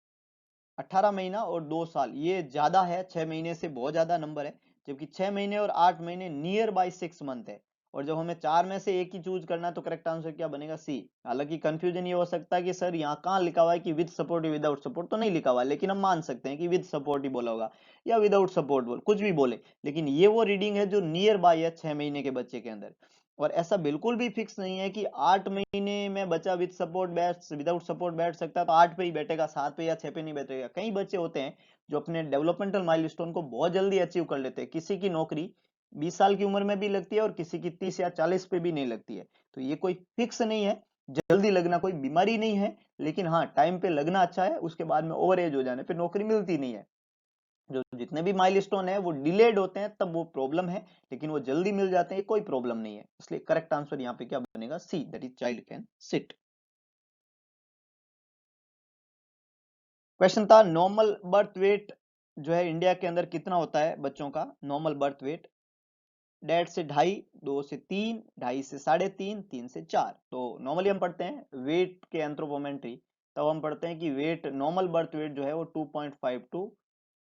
18 महीना और 2 साल ये ज्यादा है। 6 महीने से बहुत ज्यादा नंबर है, जबकि 6 महीने और 8 महीने नियर बाय 6 मंथ है। और जब हमें 4 में से एक ही चूज करना है तो करेक्ट आंसर क्या बनेगा? सी। हालांकि कंफ्यूजन ये हो सकता है कि सर यहाँ कहाँ लिखा हुआ है कि विद सपोर्ट विदाउट सपोर्ट, तो नहीं लिखा हुआ है, लेकिन हम मान सकते हैं कि विद सपोर्ट ही बोला होगा या विदाउट सपोर्ट बोल, कुछ भी बोले, लेकिन ये वो रीडिंग है जो नियर बाय है 6 महीने के बच्चे के अंदर। और ऐसा बिल्कुल भी फिक्स नहीं है कि 8 महीने में बच्चा विद सपोर्ट बैठ, विदाउट सपोर्ट बैठ सकता है तो 8 पे ही बैठेगा, 7 पे या 6 पे नहीं बैठेगा। कई बच्चे होते हैं जो अपने डेवलपमेंटल माइलस्टोन को बहुत जल्दी अचीव कर लेते हैं। किसी की नौकरी 20 साल की उम्र में भी लगती है और किसी की 30 या 40 पे भी नहीं लगती है। तो ये कोई फिक्स नहीं है, जल्दी लगना कोई बीमारी नहीं है, लेकिन हाँ टाइम पे लगना अच्छा है, उसके बाद में ओवर एज हो जाने पे नौकरी मिलती नहीं है। जो जितने भी माइलस्टोन है वो डिलेड होते हैं तब वो प्रॉब्लम है, लेकिन वो जल्दी मिल जाते हैं कोई प्रॉब्लम नहीं है। इसलिए करेक्ट आंसर यहाँ पे क्या बनेगा? C, that is child can sit. Question था नॉर्मल बर्थ वेट जो है इंडिया के अंदर कितना होता है बच्चों का? नॉर्मल बर्थ वेट 1.5 से 2.5, 2 से 3, 2.5 से 3.5, 3 से 4। तो नॉर्मली हम पढ़ते हैं वेट के एंथ्रोपोमेट्री, तब हम पढ़ते हैं कि वेट, नॉर्मल बर्थ वेट जो है वो 2.5 टू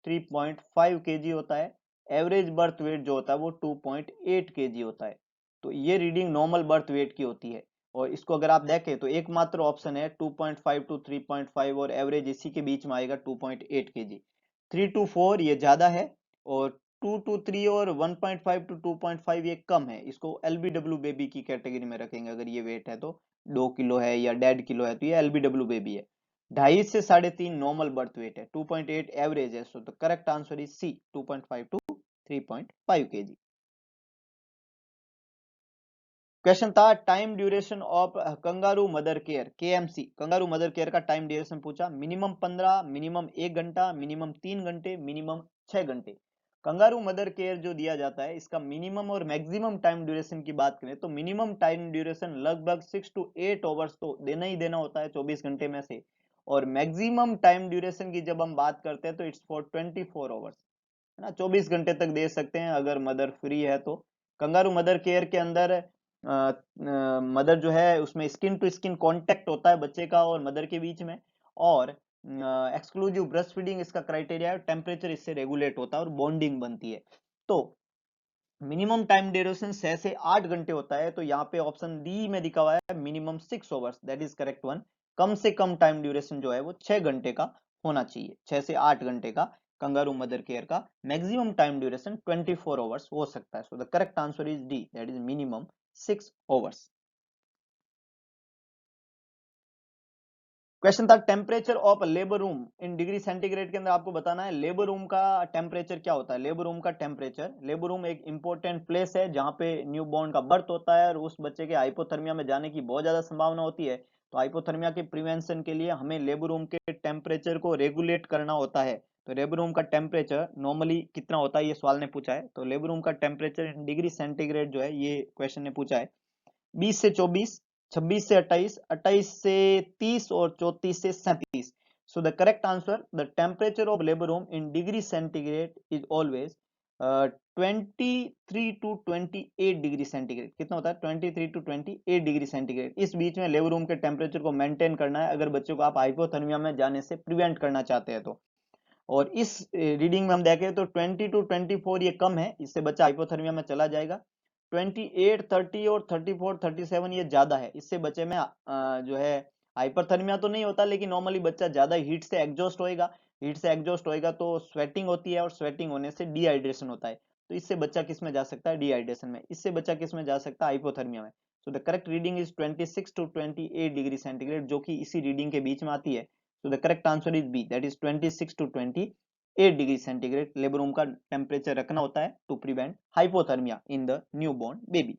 3.5 केजी होता है। एवरेज बर्थ वेट जो होता है वो 2.8 केजी होता है। तो ये रीडिंग नॉर्मल बर्थ वेट की होती है। और इसको अगर आप देखें तो एकमात्र ऑप्शन है 2.5 टू 3.5 और एवरेज इसी के बीच में आएगा 2.8 केजी। 3 टू 4 ये ज्यादा है और 2 टू 3 और 1.5 टू 2.5 ये कम है। इसको एलबीडब्ल्यू बेबी की कैटेगरी में रखेंगे। अगर ये वेट है तो 2 किलो है या 1.5 किलो है तो ये एलबीडब्ल्यू बेबी है। 2.5 से 3.5 नॉर्मल बर्थ वेट है, 2.8 एवरेज है। So the correct answer is C, 2.5 to 3.5 kg. Question था time duration of kangaroo mother care, KMC, kangaroo mother care का टाइम ड्यूरेशन पूछा। मिनिमम 15, मिनिमम 1 घंटा, मिनिमम 3 घंटे, मिनिमम 6 घंटे। कंगारू मदर केयर जो दिया जाता है इसका मिनिमम और मैक्सिमम टाइम ड्यूरेशन की बात करें तो मिनिमम टाइम ड्यूरेशन लगभग 6 to 8 आवर्स तो देना ही देना होता है 24 घंटे में से। और मैक्सिमम टाइम ड्यूरेशन की जब हम बात करते हैं तो इट्स फॉर 24 आवर्स, है ना, 24 घंटे तक दे सकते हैं अगर मदर फ्री है तो। कंगारू मदर केयर के अंदर मदर जो है उसमें स्किन टू स्किन कांटेक्ट होता है बच्चे का और मदर के बीच में। और एक्सक्लूसिव ब्रेस्ट फीडिंग इसका क्राइटेरिया है। टेम्परेचर इससे रेगुलेट होता है और बॉन्डिंग बनती है। तो मिनिमम टाइम ड्यूरेशन 6 से 8 घंटे होता है। तो यहाँ पे ऑप्शन डी में दिखा हुआ है minimum 6 hours, that is correct one. कम से कम टाइम ड्यूरेशन जो है वो 6 घंटे का होना चाहिए, 6 से 8 घंटे का। कंगारू मदर केयर का मैक्सिमम टाइम ड्यूरेशन 24 आवर्स हो सकता है। So the correct answer is D, that is minimum 6 hours. Question था temperature of labour room in degree centigrade के अंदर आपको बताना है लेबर रूम का टेम्परेचर क्या होता है। लेबर रूम का टेम्परेचर, लेबर रूम एक इंपॉर्टेंट प्लेस है जहां पे न्यू बॉर्न का बर्थ होता है और उस बच्चे के हाइपोथर्मिया में जाने की बहुत ज्यादा संभावना होती है। तो हाइपोथर्मिया के प्रिवेंशन के लिए हमें लेबर रूम के टेम्परेचर को रेगुलेट करना होता है। तो लेबर रूम का टेम्परेचर नॉर्मली कितना होता है ये सवाल ने पूछा है। तो लेबर रूम का टेम्परेचर इन डिग्री सेंटीग्रेड जो है ये क्वेश्चन ने पूछा है 20 से 24, 26 से 28, 28 से 30 और 34 से 37। So the correct answer the temperature of labour room in degree centigrade is always 23 to 28 degree centigrade. कितना होता है 23 टू 28 डिग्री सेंटीग्रेड। इस बीच में लेबर रूम के टेम्परेचर को मेंटेन करना है अगर बच्चों को आप हाइपोथर्मिया में जाने से प्रिवेंट करना चाहते हैं तो। और इस रीडिंग में हम देखें तो 20 टू 24 ये कम है, इससे बच्चा हाइपोथर्मिया में चला जाएगा। 28, 30 और 34, 37 ये ज्यादा है, इससे बच्चे में जो है हाइपरथर्मिया तो नहीं होता लेकिन नॉर्मली बच्चा ज्यादा हीट से एग्जॉस्ट होएगा। हीट से एग्जॉस्ट होएगा तो स्वेटिंग होती है और स्वेटिंग होने से डिहाइड्रेशन होता है। तो इससे बच्चा किस में जा सकता है डिहाइड्रेशन में, इससे बच्चा किस में जा सकता है हाइपोथर्मिया में। So the correct reading is 26 to 28 degree centigrade जो कि इसी रीडिंग के बीच में आती है। So the correct answer is B, that is 26 to 28 degree centigrade labour room का टेम्परेचर रखना होता है to prevent hypothermia in the newborn baby.